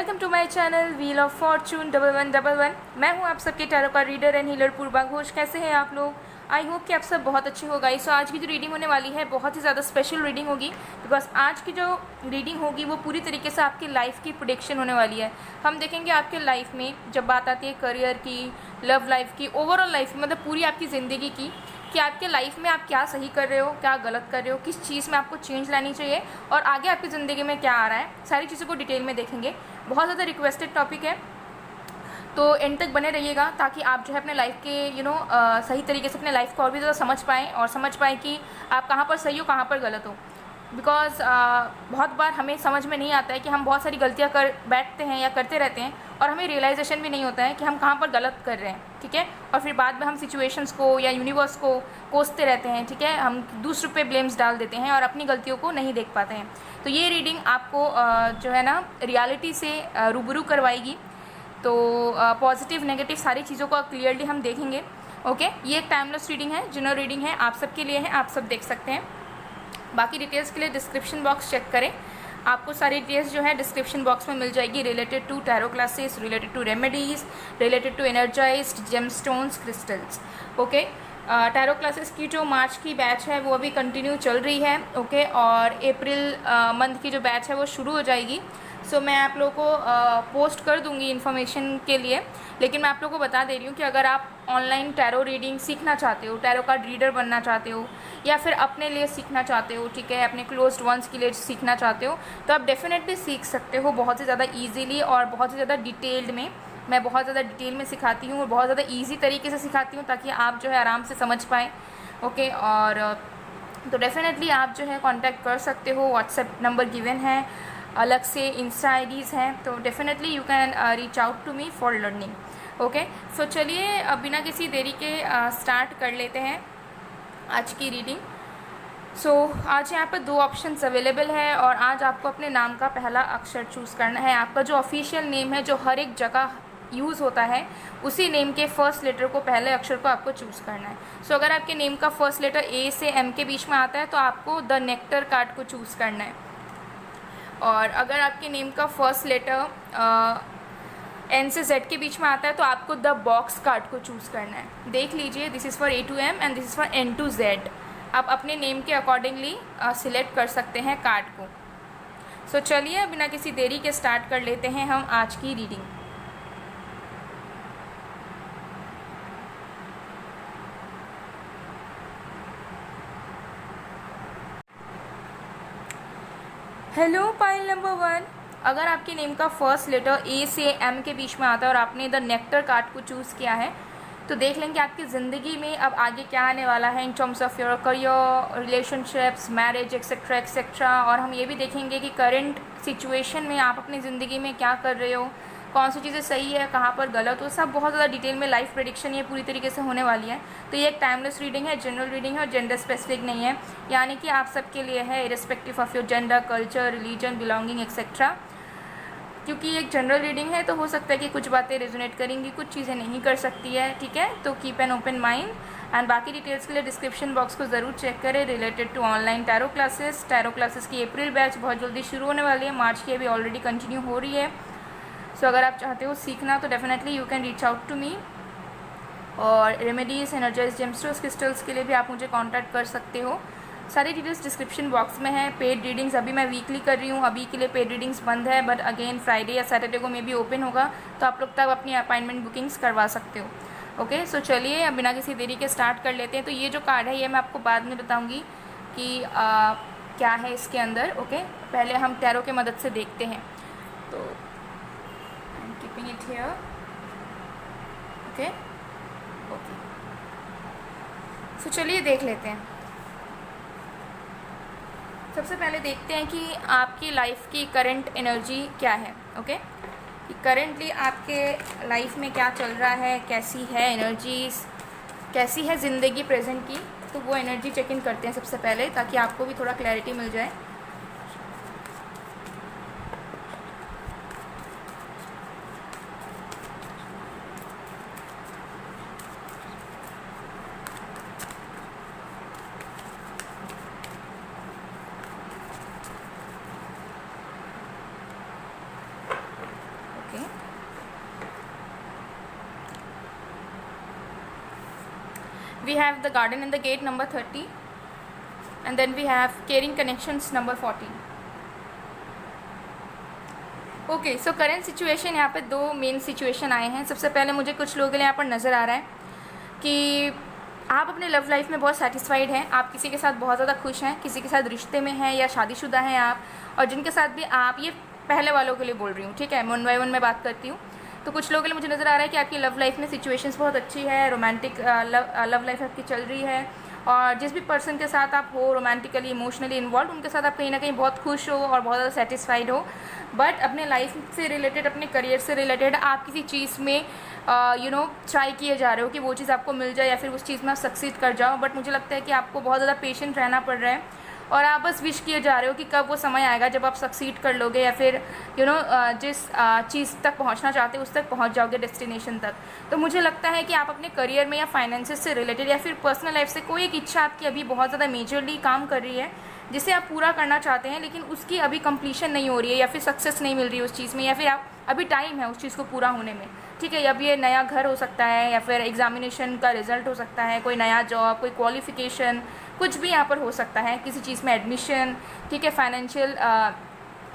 Welcome to my channel wheel of fortune 1111। मैं हूं आप सबके टैरो का reader and healer Purva Ghosh. कैसे हैं आप लोग? आई होप कि आप सब बहुत अच्छे हो गाइस। सो आज की जो रीडिंग होने वाली है बहुत ही ज़्यादा स्पेशल रीडिंग होगी, बिकॉज आज की जो रीडिंग होगी वो पूरी तरीके से आपकी लाइफ की प्रेडिक्शन होने वाली है। हम देखेंगे आपके लाइफ में जब बात आती है करियर की, लव लाइफ की, ओवरऑल लाइफ की, मतलब पूरी आपकी ज़िंदगी की, कि आपके लाइफ में आप क्या सही कर रहे हो, क्या गलत कर रहे हो, किस चीज़ में आपको चेंज लानी चाहिए और आगे आपकी ज़िंदगी में क्या आ रहा है, सारी चीज़ों को डिटेल में देखेंगे। बहुत ज़्यादा रिक्वेस्टेड टॉपिक है, तो एंड तक बने रहिएगा ताकि आप जो है अपने लाइफ के सही तरीके से अपने लाइफ को और भी ज़्यादा समझ पाएँ और समझ पाएँ कि आप कहाँ पर सही हो, कहाँ पर गलत हो। बिकॉज बहुत बार हमें समझ में नहीं आता है कि हम बहुत सारी गलतियाँ कर बैठते हैं या करते रहते हैं और हमें रियलाइजेशन भी नहीं होता है कि हम कहाँ पर गलत कर रहे हैं, ठीक है। और फिर बाद में हम सिचुएशंस को या यूनिवर्स को कोसते रहते हैं, ठीक है। हम दूसरों पे ब्लेम्स डाल देते हैं और अपनी गलतियों को नहीं देख पाते हैं। तो ये रीडिंग आपको जो है ना रियलिटी से रूबरू करवाएगी। तो पॉजिटिव नेगेटिव सारी चीज़ों को क्लियरली हम देखेंगे। ओके, ये एक टाइमलेस रीडिंग है, जनरल रीडिंग है, आप सबके लिए है, आप सब देख सकते हैं। बाकी डिटेल्स के लिए डिस्क्रिप्शन बॉक्स चेक करें, आपको सारी डिटेल्स जो है डिस्क्रिप्शन बॉक्स में मिल जाएगी, related to tarot classes, related to remedies, related to energized gemstones crystals. Okay, tarot classes की जो मार्च की बैच है वो अभी कंटिन्यू चल रही है। ओके, और अप्रैल मंथ की जो बैच है वो शुरू हो जाएगी। सो मैं आप लोगों को पोस्ट कर दूंगी इन्फॉर्मेशन के लिए, लेकिन मैं आप लोगों को बता दे रही हूँ कि अगर आप ऑनलाइन टैरो रीडिंग सीखना चाहते हो, टैरो कार्ड रीडर बनना चाहते हो या फिर अपने लिए सीखना चाहते हो, ठीक है, अपने क्लोज्ड वंस के लिए सीखना चाहते हो, तो आप डेफिनेटली सीख सकते हो बहुत ही ज़्यादा ईजीली और बहुत ही ज़्यादा डिटेल्ड में। मैं बहुत ज़्यादा डिटेल में सिखाती हूँ और बहुत ज़्यादा ईजी तरीके से सिखाती हूँ ताकि आप जो है आराम से समझ पाएँ। ओके, और तो डेफिनेटली आप जो है कांटेक्ट कर सकते हो, व्हाट्सएप नंबर गिवन है, अलग से इंस्टा आईडीज़ हैं, तो definitely you can reach out to me for learning. Okay, so चलिए बिना किसी देरी के स्टार्ट कर लेते हैं आज की रीडिंग। सो आज यहाँ पर 2 ऑप्शंस अवेलेबल है और आज आपको अपने नाम का पहला अक्षर चूज़ करना है। आपका जो ऑफिशियल नेम है, जो हर एक जगह यूज़ होता है, उसी नेम के फर्स्ट लेटर को, पहले अक्षर को आपको चूज़ करना है। सो अगर आपके नेम का फर्स्ट लेटर ए से एम के बीच में आता है तो आपको द नेक्टर कार्ड को चूज़ करना है। और अगर आपके नेम का फर्स्ट लेटर एन से जेड के बीच में आता है तो आपको द बॉक्स कार्ड को चूज़ करना है। देख लीजिए, this is for A to M and this is for N to Z. आप अपने नेम के अकॉर्डिंगली सिलेक्ट कर सकते हैं कार्ड को। सो चलिए बिना किसी देरी के स्टार्ट कर लेते हैं हम आज की रीडिंग। हेलो पाइल नंबर 1, अगर आपके नेम का फर्स्ट लेटर ए से एम के बीच में आता है और आपने द नेक्टर कार्ड को चूज़ किया है, तो देख लेंगे आपकी ज़िंदगी में अब आगे क्या आने वाला है in terms of your career, relationships, marriage etcetera etcetera. और हम ये भी देखेंगे कि करंट सिचुएशन में आप अपनी ज़िंदगी में क्या कर रहे हो, कौन सी चीज़ें सही है, कहाँ पर गलत हो, सब बहुत ज़्यादा डिटेल में लाइफ प्रेडिक्शन ये पूरी तरीके से होने वाली है। तो ये एक टाइमलेस रीडिंग है, जनरल रीडिंग है और जेंडर स्पेसिफिक नहीं है, यानी कि आप सबके लिए है, irrespective of your gender, culture, religion, belonging etcetera. क्योंकि एक जनरल रीडिंग है तो हो सकता है कि कुछ बातें रेजोनेट करेंगी, कुछ चीज़ें नहीं कर सकती है, ठीक है। तो keep an open mind and बाकी डिटेल्स के लिए डिस्क्रिप्शन बॉक्स को ज़रूर चेक करें, related to online tarot classes. Tarot classes की अप्रैल बैच बहुत जल्दी शुरू होने वाली है, मार्च की अभी ऑलरेडी कंटिन्यू हो रही है। सो अगर आप चाहते हो सीखना तो definitely you can reach out to me. और रेमेडीज़, एनर्जाइज जेमस्टोन्स क्रिस्टल्स के लिए भी आप मुझे कॉन्टैक्ट कर सकते हो। सारी डिटेल्स डिस्क्रिप्शन बॉक्स में है। पेड रीडिंग्स अभी मैं वीकली कर रही हूँ, अभी के लिए पेड रीडिंग्स बंद है, बट अगेन फ्राइडे या सैटरडे को मे भी ओपन होगा, तो आप लोग तब अपनी अपॉइंटमेंट बुकिंग्स करवा सकते हो। ओके, सो चलिए अब बिना किसी देरी के स्टार्ट कर लेते हैं। तो ये जो कार्ड है ये मैं आपको बाद में बताऊँगी कि क्या है इसके अंदर। ओके, पहले हम टैरो के मदद से देखते हैं। तो I am keeping it here. Okay okay, so चलिए देख लेते हैं। सबसे पहले देखते हैं कि आपकी लाइफ की करंट एनर्जी क्या है। ओके, कि करंटली आपके लाइफ में क्या चल रहा है, कैसी है एनर्जीज, कैसी है ज़िंदगी प्रेजेंट की। तो वो एनर्जी चेक इन करते हैं सबसे पहले, ताकि आपको भी थोड़ा क्लैरिटी मिल जाए। We have the garden and the gate number 30, and then we have caring connections number 14. Okay, so current situation, यहाँ पे दो मेन सिचुएशन आए हैं. सबसे पहले मुझे कुछ लोगों के लिए यहाँ पर नज़र आ रहा है कि आप अपने लव लाइफ में बहुत सेटिस्फाइड हैं, आप किसी के साथ बहुत ज़्यादा खुश हैं, किसी के साथ रिश्ते में हैं या शादीशुदा हैं आप, और जिनके साथ भी आप, ये पहले वालों के लिए बोल रही हूँ, ठीक है, 1 by 1 में बात करती हूँ. तो कुछ लोगों के लिए मुझे नज़र आ रहा है कि आपकी लव लाइफ में सिचुएशंस बहुत अच्छी है, रोमांटिक लव लाइफ आपकी चल रही है, और जिस भी पर्सन के साथ आप हो रोमांटिकली इमोशनली इन्वॉल्व, उनके साथ आप कहीं ना कहीं बहुत खुश हो और बहुत ज़्यादा सेटिस्फाइड हो. बट अपने लाइफ से रिलेटेड, अपने करियर से रिलेटेड आप किसी चीज़ में ट्राई किए जा रहे हो कि वो चीज़ आपको मिल जाए या फिर उस चीज़ में आप सक्सीड कर जाओ. बट मुझे लगता है कि आपको बहुत ज़्यादा पेशेंट रहना पड़ रहा है, और आप बस विश किए जा रहे हो कि कब वो समय आएगा जब आप सक्सीड कर लोगे या फिर जिस चीज़ तक पहुंचना चाहते हो उस तक पहुंच जाओगे, डेस्टिनेशन तक. तो मुझे लगता है कि आप अपने करियर में या फाइनेंसेस से रिलेटेड या फिर पर्सनल लाइफ से कोई एक इच्छा आपकी अभी बहुत ज़्यादा मेजरली काम कर रही है, जिसे आप पूरा करना चाहते हैं, लेकिन उसकी अभी कंप्लीशन नहीं हो रही है या फिर सक्सेस नहीं मिल रही है उस चीज़ में, या फिर आप अभी टाइम है उस चीज़ को पूरा होने में, ठीक है. अब ये नया घर हो सकता है या फिर एग्जामिनेशन का रिजल्ट हो सकता है, कोई नया जॉब, कोई क्वालिफिकेशन, कुछ भी यहाँ पर हो सकता है, किसी चीज़ में एडमिशन, ठीक है, फाइनेंशियल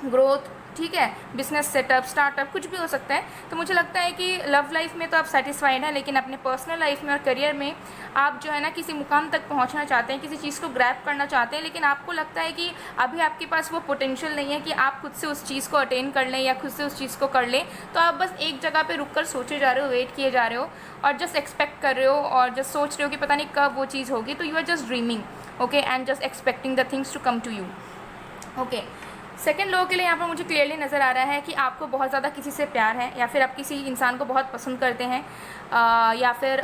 ग्रोथ, ठीक है, बिजनेस सेटअप, स्टार्टअप, कुछ भी हो सकता है. तो मुझे लगता है कि लव लाइफ में तो आप सेटिस्फाइड हैं, लेकिन अपने पर्सनल लाइफ में और करियर में आप जो है ना किसी मुकाम तक पहुंचना चाहते हैं, किसी चीज़ को ग्रैब करना चाहते हैं, लेकिन आपको लगता है कि अभी आपके पास वो पोटेंशियल नहीं है कि आप खुद से उस चीज़ को अटेन कर लें या खुद से उस चीज़ को कर लें. तो आप बस एक जगह पे रुककर सोचे जा रहे हो, वेट किए जा रहे हो और जस्ट एक्सपेक्ट कर रहे हो और जस्ट सोच रहे हो कि पता नहीं कब वो चीज़ होगी. तो you are just dreaming, okay, and just expecting the things to come to you. Okay, second लोगों के लिए यहाँ पर मुझे क्लियरली नज़र आ रहा है कि आपको बहुत ज़्यादा किसी से प्यार है, या फिर आप किसी इंसान को बहुत पसंद करते हैं, या फिर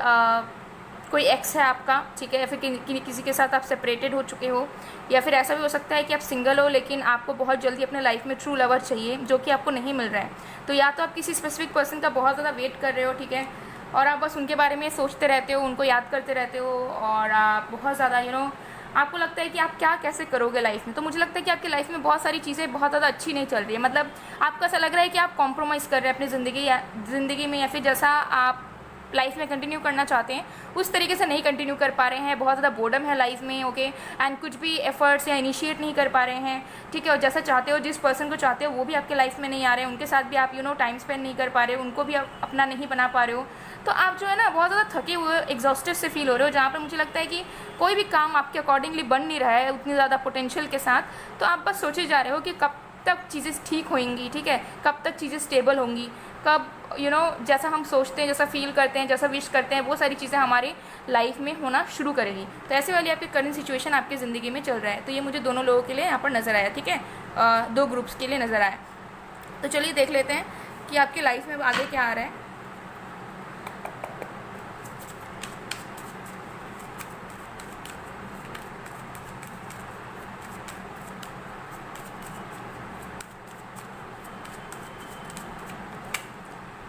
कोई एक्स है आपका, ठीक है, या फिर किसी के साथ आप सेपरेटेड हो चुके हो, या फिर ऐसा भी हो सकता है कि आप सिंगल हो लेकिन आपको बहुत जल्दी अपने लाइफ में ट्रू लवर चाहिए जो कि आपको नहीं मिल रहा है. तो या तो आप किसी स्पेसिफिक पर्सन का बहुत ज़्यादा वेट कर रहे हो, ठीक है, और आप बस उनके बारे में सोचते रहते हो, उनको याद करते रहते हो, और आप बहुत ज़्यादा आपको लगता है कि आप क्या कैसे करोगे लाइफ में. तो मुझे लगता है कि आपकी लाइफ में बहुत सारी चीज़ें बहुत ज़्यादा अच्छी नहीं चल रही है, मतलब आपको ऐसा लग रहा है कि आप कॉम्प्रोमाइज़ कर रहे हैं अपनी ज़िंदगी में, या फिर जैसा आप लाइफ में कंटिन्यू करना चाहते हैं उस तरीके से नहीं कंटिन्यू कर पा रहे हैं, बहुत ज़्यादा बोर्डम है लाइफ में, ओके, एंड कुछ भी एफर्ट्स या इनिशिएट नहीं कर पा रहे हैं, ठीक है, और जैसा चाहते हो, जिस पर्सन को चाहते हो वो भी आपके लाइफ में नहीं आ रहे हैं, उनके साथ भी आप टाइम स्पेंड नहीं कर पा रहे हो, उनको भी आप अपना नहीं बना पा रहे हो. तो आप जो है ना बहुत ज़्यादा थके हुए, एग्जॉस्टेड से फील हो रहे हो, जहाँ पर मुझे लगता है कि कोई भी काम आपके अकॉर्डिंगली बन नहीं रहा है उतनी ज़्यादा पोटेंशियल के साथ. तो आप बस सोचे जा रहे हो कि कब तक चीज़ें ठीक होंगी, ठीक है, कब तक चीज़ें स्टेबल होंगी, कब जैसा हम सोचते हैं, जैसा फील करते हैं, जैसा विश करते हैं, वो सारी चीज़ें हमारी लाइफ में होना शुरू करेगी. तो ऐसे वाली आपकी करंट सिचुएशन आपकी ज़िंदगी में चल रहा है. तो ये मुझे दोनों लोगों के लिए यहाँ पर नज़र आया, ठीक है, दो ग्रुप्स के लिए नज़र आया. तो चलिए देख लेते हैं कि आपकी लाइफ में आगे क्या आ रहा है.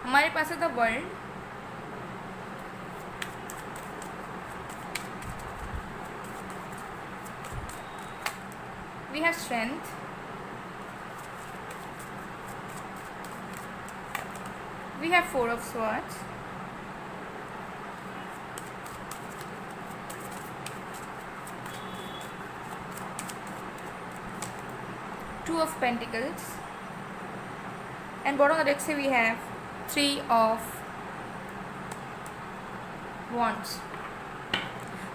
हमारे पास है the world, we have strength, we have 4 of swords, Two of Pentacles, and bottom of the deck से we have 3 of Wands.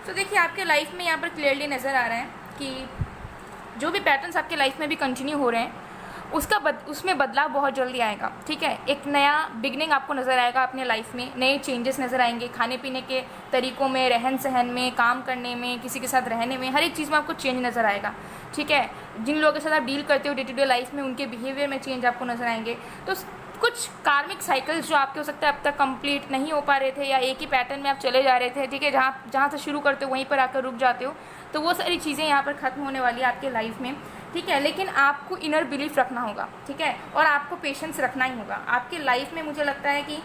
तो देखिए आपके लाइफ में यहाँ पर क्लियरली नज़र आ रहा है कि जो भी पैटर्न्स आपके लाइफ में भी कंटिन्यू हो रहे हैं उसमें बदलाव बहुत जल्दी आएगा, ठीक है. एक नया बिगनिंग आपको नज़र आएगा अपने लाइफ में, नए चेंजेस नज़र आएंगे, खाने पीने के तरीक़ों में, रहन सहन में, काम करने में, किसी के साथ रहने में, हर एक चीज़ में आपको चेंज नज़र आएगा, ठीक है. जिन लोगों के साथ आप डील करते हो डे टू डे लाइफ में, उनके बिहेवियर में चेंज आपको नज़र आएंगे. तो कुछ कार्मिक साइकिल्स जो आपके हो सकता है अब तक कंप्लीट नहीं हो पा रहे थे, या एक ही पैटर्न में आप चले जा रहे थे, ठीक है, जहाँ से शुरू करते हो वहीं पर आकर रुक जाते हो, तो वो सारी चीज़ें यहाँ पर ख़त्म होने वाली है आपके लाइफ में, ठीक है. लेकिन आपको इनर बिलीफ रखना होगा, ठीक है, और आपको पेशेंस रखना ही होगा. आपके लाइफ में मुझे लगता है कि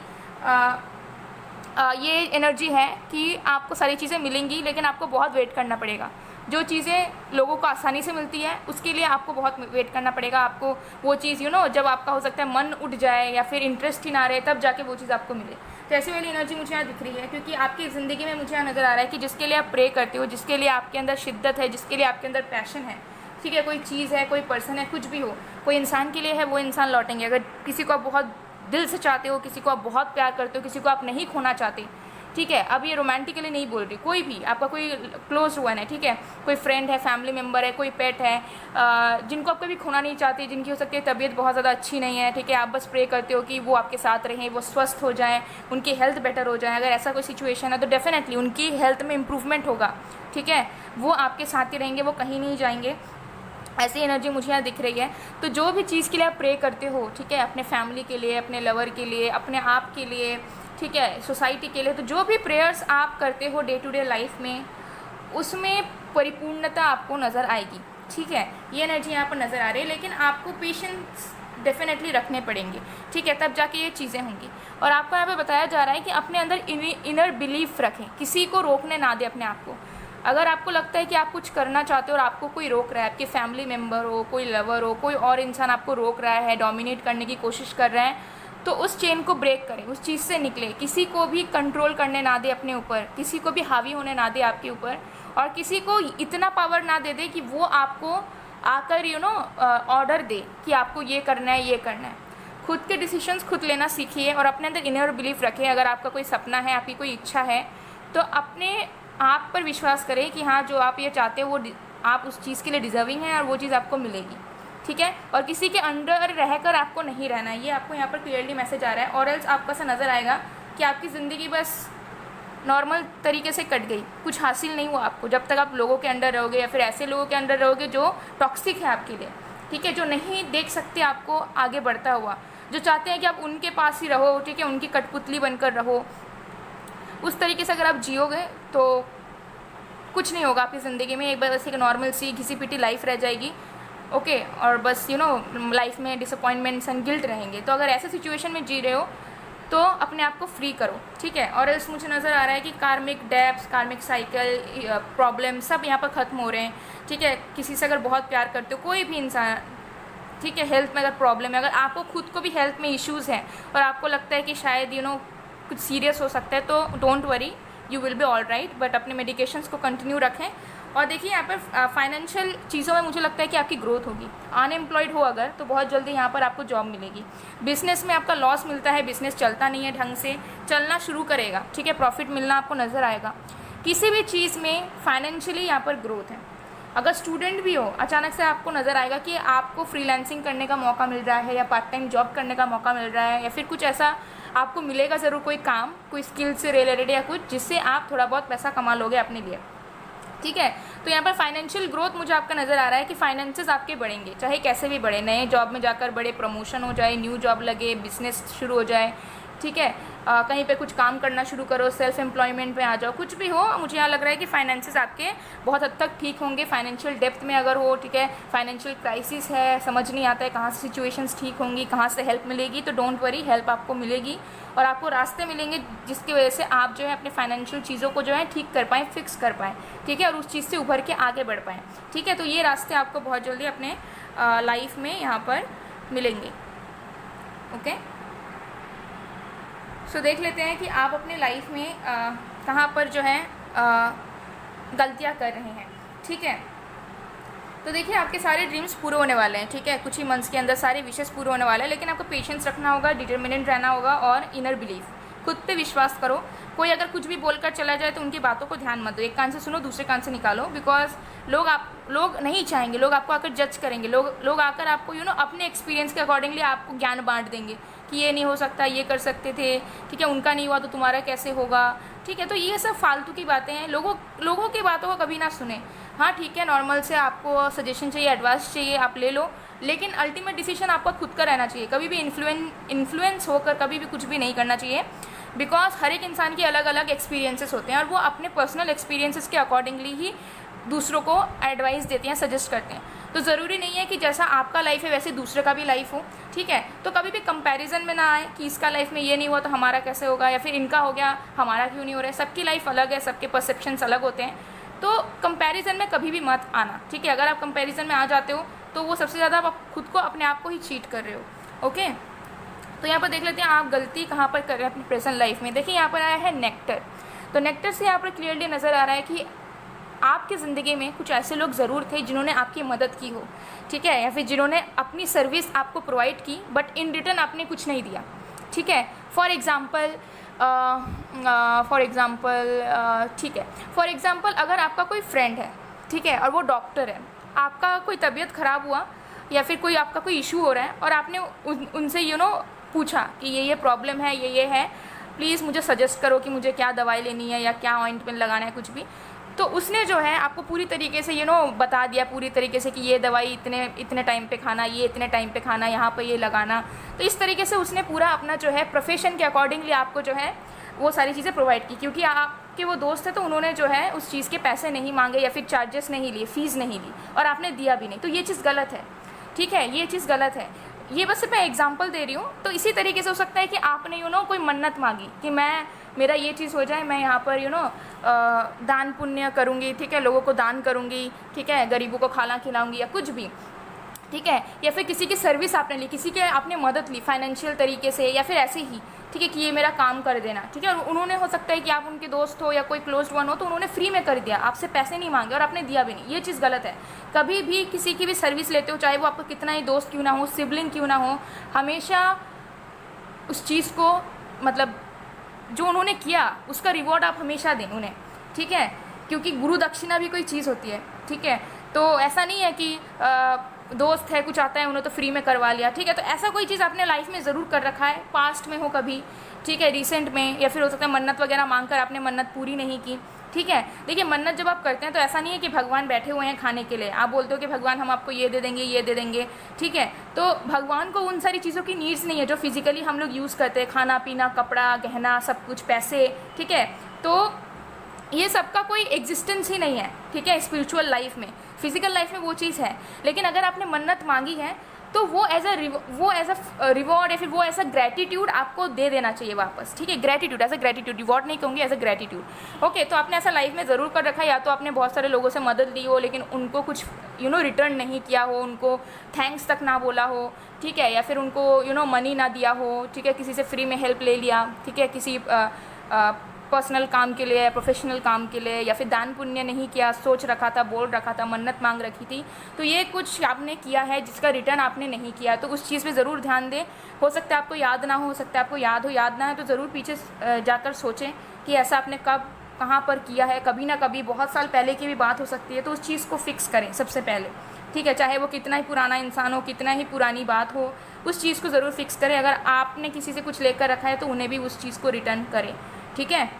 ये एनर्जी है कि आपको सारी चीज़ें मिलेंगी, लेकिन आपको बहुत वेट करना पड़ेगा. जो चीज़ें लोगों को आसानी से मिलती है उसके लिए आपको बहुत वेट करना पड़ेगा. आपको वो चीज़ जब आपका हो सकता है मन उठ जाए या फिर इंटरेस्ट ही ना रहे, तब जाके वो चीज़ आपको मिले. तो ऐसी वाली एनर्जी मुझे यहाँ दिख रही है, क्योंकि आपकी ज़िंदगी में मुझे यहाँ नज़र आ रहा है कि जिसके लिए आप प्रे करते हो, जिसके लिए आपके अंदर शिद्दत है, जिसके लिए आपके अंदर पैशन है, ठीक है, कोई चीज़ है, कोई पर्सन है, कुछ भी हो, कोई इंसान के लिए है, वो इंसान लौटेंगे। अगर किसी को आप बहुत दिल से चाहते हो, किसी को आप बहुत प्यार करते हो, किसी को आप नहीं खोना चाहते, ठीक है, अब ये रोमांटिकली नहीं बोल रही, कोई भी आपका कोई क्लोज वन है, ठीक है, कोई फ्रेंड है, फैमिली मेम्बर है, कोई पेट है, जिनको आप कभी खोना नहीं चाहते, जिनकी हो सकती है तबीयत बहुत ज़्यादा अच्छी नहीं है, ठीक है, आप बस प्रे करते हो कि वो आपके साथ रहें, वो स्वस्थ हो जाएं, उनकी हेल्थ बेटर हो जाए। अगर ऐसा कोई सिचुएशन है तो डेफिनेटली उनकी हेल्थ में इम्प्रूवमेंट होगा, ठीक है, वो आपके साथ ही रहेंगे, वो कहीं नहीं जाएंगे। ऐसी एनर्जी मुझे यहाँ दिख रही है। तो जो भी चीज़ के लिए आप प्रे करते हो, ठीक है, अपने फैमिली के लिए, अपने लवर के लिए, अपने आप के लिए, ठीक है, सोसाइटी के लिए, तो जो भी प्रेयर्स आप करते हो डे टू डे लाइफ में, उसमें परिपूर्णता आपको नज़र आएगी, ठीक है, ये एनर्जी यहाँ पर नज़र आ रही है। लेकिन आपको पेशेंस डेफिनेटली रखने पड़ेंगे, ठीक है, तब जाके ये चीज़ें होंगी। और आपको यहाँ पे बताया जा रहा है कि अपने अंदर इनर बिलीफ रखें, किसी को रोकने ना दें अपने आप को। अगर आपको लगता है कि आप कुछ करना चाहते हो और आपको कोई रोक रहा है, आपके फैमिली मेम्बर हो, कोई लवर हो, कोई और इंसान आपको रोक रहा है, डोमिनेट करने की कोशिश कर रहा है, तो उस चेन को ब्रेक करें, उस चीज़ से निकले। किसी को भी कंट्रोल करने ना दे अपने ऊपर, किसी को भी हावी होने ना दे आपके ऊपर, और किसी को इतना पावर ना दे दे कि वो आपको आकर ऑर्डर दे कि आपको ये करना है, ये करना है। खुद के डिसीजंस खुद लेना सीखिए और अपने अंदर इनर बिलीफ रखें। अगर आपका कोई सपना है, आपकी कोई इच्छा है, तो अपने आप पर विश्वास करें कि हाँ, जो आप ये चाहते हो वो आप उस चीज़ के लिए डिज़र्विंग है और वो चीज़ आपको मिलेगी, ठीक है। और किसी के अंडर रहकर आपको नहीं रहना है, ये आपको यहाँ पर क्लियरली मैसेज आ रहा है। और एल्स आपका सा नज़र आएगा कि आपकी ज़िंदगी बस नॉर्मल तरीके से कट गई, कुछ हासिल नहीं हुआ आपको, जब तक आप लोगों के अंडर रहोगे या फिर ऐसे लोगों के अंडर रहोगे जो टॉक्सिक है आपके लिए, ठीक है, जो नहीं देख सकते आपको आगे बढ़ता हुआ, जो चाहते हैं कि आप उनके पास ही रहो, ठीक है, उनकी कठपुतली बनकर रहो। उस तरीके से अगर आप जियोगे तो कुछ नहीं होगा आपकी ज़िंदगी में। एक बार बस एक नॉर्मल सी घिसी पिटी लाइफ रह जाएगी, ओके, और बस लाइफ में डिसअपॉइंटमेंट्स एंड गिल्ट रहेंगे। तो अगर ऐसे सिचुएशन में जी रहे हो तो अपने आप को फ्री करो, ठीक है। और इस मुझे नज़र आ रहा है कि कार्मिक डेप्स, कार्मिक साइकिल, प्रॉब्लम सब यहाँ पर ख़त्म हो रहे हैं, ठीक है। किसी से अगर बहुत प्यार करते हो, कोई भी इंसान, ठीक है, हेल्थ में अगर प्रॉब्लम है, अगर आपको खुद को भी हेल्थ में इश्यूज़ हैं और आपको लगता है कि शायद कुछ सीरियस हो सकता है, तो don't worry, you will be all right. But अपने मेडिकेशंस को कंटिन्यू रखें। और देखिए यहाँ पर फाइनेंशियल चीज़ों में मुझे लगता है कि आपकी ग्रोथ होगी। अनएम्प्लॉयड हो अगर, तो बहुत जल्दी यहाँ पर आपको जॉब मिलेगी। बिजनेस में आपका लॉस मिलता है, बिजनेस चलता नहीं है ढंग से, चलना शुरू करेगा, ठीक है, प्रॉफिट मिलना आपको नज़र आएगा। किसी भी चीज़ में फाइनेंशियली यहाँ पर ग्रोथ है। अगर स्टूडेंट भी हो, अचानक से आपको नज़र आएगा कि आपको फ्रीलांसिंग करने का मौका मिल रहा है या पार्ट टाइम जॉब करने का मौका मिल रहा है, या फिर कुछ ऐसा आपको मिलेगा ज़रूर, कोई काम, कोई स्किल से रिलेटेड या कुछ, जिससे आप थोड़ा बहुत पैसा कमा लोगे अपने लिए, ठीक है। तो यहाँ पर फाइनेंशियल ग्रोथ मुझे आपका नज़र आ रहा है कि फाइनेंसेस आपके बढ़ेंगे, चाहे कैसे भी बढ़े, नए जॉब में जाकर बड़े, प्रमोशन हो जाए, न्यू जॉब लगे, बिजनेस शुरू हो जाए, ठीक है, कहीं पे कुछ काम करना शुरू करो, सेल्फ एम्प्लॉयमेंट में आ जाओ, कुछ भी हो, मुझे यहाँ लग रहा है कि फाइनेंसेस आपके बहुत हद तक ठीक होंगे। फाइनेंशियल डेप्थ में अगर हो, ठीक है, फाइनेंशियल क्राइसिस है, समझ नहीं आता है कहाँ से सिचुएशंस ठीक होंगी, कहाँ से हेल्प मिलेगी, तो डोंट वरी, हेल्प आपको मिलेगी और आपको रास्ते मिलेंगे जिसकी वजह से आप जो है अपने फाइनेंशियल चीज़ों को जो है ठीक कर पाएँ, फिक्स कर पाएँ, ठीक है, और उस चीज़ से उभर के आगे बढ़ पाएँ, ठीक है। तो ये रास्ते आपको बहुत जल्दी अपने लाइफ में यहाँ पर मिलेंगे, ओके। सो देख लेते हैं कि आप अपने लाइफ में कहाँ पर जो है गलतियाँ कर रहे हैं, ठीक है। तो देखिए आपके सारे ड्रीम्स पूरे होने वाले हैं, ठीक है, कुछ ही मंथ्स के अंदर सारे विशेष पूरे होने वाले हैं, लेकिन आपको पेशेंस रखना होगा, डिटर्मिनेंट रहना होगा और इनर बिलीफ, खुद पे विश्वास करो। कोई अगर कुछ भी बोलकर चला जाए तो उनकी बातों को ध्यान मत दो, एक कान से सुनो, दूसरे कान से निकालो, बिकॉज लोग नहीं चाहेंगे, लोग आपको आकर जज करेंगे, लोग आकर आपको अपने एक्सपीरियंस के अकॉर्डिंगली आपको ज्ञान बांट देंगे कि ये नहीं हो सकता, ये कर सकते थे, ठीक है, उनका नहीं हुआ तो तुम्हारा कैसे होगा, ठीक है। तो ये सब फालतू की बातें हैं, लोगों की बातों को कभी ना सुने। हाँ ठीक है, नॉर्मल से आपको सजेशन चाहिए, एडवाइस चाहिए, आप ले लो, लेकिन अल्टीमेट डिसीजन आपका खुद का रहना चाहिए। कभी भी इन्फ्लुएंस होकर कभी भी कुछ भी नहीं करना चाहिए, बिकॉज हर एक इंसान की अलग अलग एक्सपीरियंसेस होते हैं और वो अपने पर्सनल एक्सपीरियंसेस के अकॉर्डिंगली ही दूसरों को एडवाइस देते हैं, सजेस्ट करते हैं। तो ज़रूरी नहीं है कि जैसा आपका लाइफ है वैसे दूसरे का भी लाइफ हो, ठीक है। तो कभी भी कंपैरिजन में ना आए कि इसका लाइफ में ये नहीं हुआ तो हमारा कैसे होगा, या फिर इनका हो गया हमारा क्यों नहीं हो रहा है। सबकी लाइफ अलग है, सबके परसेप्शंस अलग होते हैं, तो कंपैरिजन में कभी भी मत आना, ठीक है। अगर आप कंपैरिजन में आ जाते हो तो वो सबसे ज़्यादा आप खुद को, अपने आप को ही चीट कर रहे हो, ओके। तो यहाँ पर देख लेते हैं आप गलती कहाँ पर कर रहे हैं अपनी प्रेजेंट लाइफ में। देखिए यहाँ पर आया है नेक्टर। तो नेक्टर से यहाँ पर क्लियरली नज़र आ रहा है कि आपकी ज़िंदगी में कुछ ऐसे लोग ज़रूर थे जिन्होंने आपकी मदद की हो, ठीक है, या फिर जिन्होंने अपनी सर्विस आपको प्रोवाइड की बट इन रिटर्न आपने कुछ नहीं दिया, ठीक है। फॉर एग्ज़ाम्पल ठीक है, फॉर एग्ज़ाम्पल अगर आपका कोई फ्रेंड है, ठीक है, और वो डॉक्टर है, आपका कोई तबीयत ख़राब हुआ या फिर कोई आपका कोई इशू हो रहा है और आपने उनसे पूछा कि ये प्रॉब्लम है, ये है, प्लीज़ मुझे सजेस्ट करो कि मुझे क्या दवाई लेनी है या क्या ऑइंटमेंट लगाना है, कुछ भी। तो उसने जो है आपको पूरी तरीके से बता दिया पूरी तरीके से कि ये दवाई इतने टाइम पे खाना, ये इतने टाइम पे खाना, यहाँ पे ये लगाना। तो इस तरीके से उसने पूरा अपना जो है प्रोफेशन के अकॉर्डिंगली आपको जो है वो सारी चीज़ें प्रोवाइड की, क्योंकि आपके वो दोस्त है तो उन्होंने जो है उस चीज़ के पैसे नहीं मांगे या फिर चार्जेस नहीं लिए, फ़ीस नहीं ली, और आपने दिया भी नहीं। तो ये चीज़ गलत है, ठीक है, ये चीज़ गलत है। ये बस मैं एग्जांपल दे रही हूँ। तो इसी तरीके से हो सकता है कि आपने कोई मन्नत मांगी कि मेरा ये चीज़ हो जाए, मैं यहाँ पर दान पुण्य करूँगी, ठीक है, लोगों को दान करूँगी, ठीक है, गरीबों को खाना खिलाऊँगी या कुछ भी, ठीक है, या फिर किसी की सर्विस आपने ली, किसी के आपने मदद ली फाइनेंशियल तरीके से या फिर ऐसे ही, ठीक है, कि ये मेरा काम कर देना, ठीक है, और उन्होंने, हो सकता है कि आप उनके दोस्त हो या कोई क्लोज वन हो, तो उन्होंने फ्री में कर दिया, आपसे पैसे नहीं मांगे और आपने दिया भी नहीं। ये चीज़ गलत है। कभी भी किसी की भी सर्विस लेते हो, चाहे वो आपका कितना ही दोस्त क्यों ना हो, सिबलिंग क्यों ना हो, हमेशा उस चीज़ को, मतलब जो उन्होंने किया उसका रिवॉर्ड आप हमेशा दें उन्हें, ठीक है, क्योंकि गुरु दक्षिणा भी कोई चीज़ होती है, ठीक है। तो ऐसा नहीं है कि दोस्त है, कुछ आता है उन्हें तो फ्री में करवा लिया, ठीक है। तो ऐसा कोई चीज़ आपने लाइफ में ज़रूर कर रखा है, पास्ट में हो कभी, ठीक है, रिसेंट में, या फिर हो सकता है मन्नत वगैरह मांगकर आपने मन्नत पूरी नहीं की, ठीक है। देखिए मन्नत जब आप करते हैं तो ऐसा नहीं है कि भगवान बैठे हुए हैं खाने के लिए, आप बोलते हो कि भगवान हम आपको ये दे देंगे, ये दे देंगे, ठीक है। तो भगवान को उन सारी चीज़ों की नीड्स नहीं है जो फिजिकली हम लोग यूज़ करते हैं, खाना पीना, कपड़ा, गहना, सब कुछ, पैसे, ठीक है। तो ये सबका कोई एग्जिस्टेंस ही नहीं है, ठीक है, स्पिरिचुअल लाइफ में। फिजिकल लाइफ में वो चीज़ है, लेकिन अगर आपने मन्नत मांगी है तो वो एज अ रिवॉर्ड या फिर वो एज अ ग्रेटिट्यूड आपको दे देना चाहिए वापस, ठीक है। Gratitude, as a gratitude, reward नहीं कहूँगी, एज अ ग्रेटिट्यूड। ओके, तो आपने ऐसा लाइफ में ज़रूर कर रखा है, या तो आपने बहुत सारे लोगों से मदद ली हो लेकिन उनको कुछ रिटर्न नहीं किया हो, उनको थैंक्स तक ना बोला हो, ठीक है, या फिर उनको मनी ना दिया हो, ठीक है, किसी से फ्री में हेल्प ले लिया, ठीक है, किसी पर्सनल काम के लिए, प्रोफेशनल काम के लिए, या फिर दान पुण्य नहीं किया, सोच रखा था, बोल रखा था, मन्नत मांग रखी थी, तो ये कुछ आपने किया है जिसका रिटर्न आपने नहीं किया, तो उस चीज़ पे ज़रूर ध्यान दें। हो सकता है आपको याद ना हो सकता है आपको याद हो, याद ना है तो ज़रूर पीछे जाकर सोचें कि ऐसा आपने कब कहाँ पर किया है। कभी ना कभी बहुत साल पहले की भी बात हो सकती है, तो उस चीज़ को फिक्स करें सबसे पहले, ठीक है, चाहे वो कितना ही पुराना इंसान हो, कितना ही पुरानी बात हो, उस चीज़ को ज़रूर फिक्स करें। अगर आपने किसी से कुछ लेकर रखा है तो उन्हें भी उस चीज़ को रिटर्न करें, ठीक है।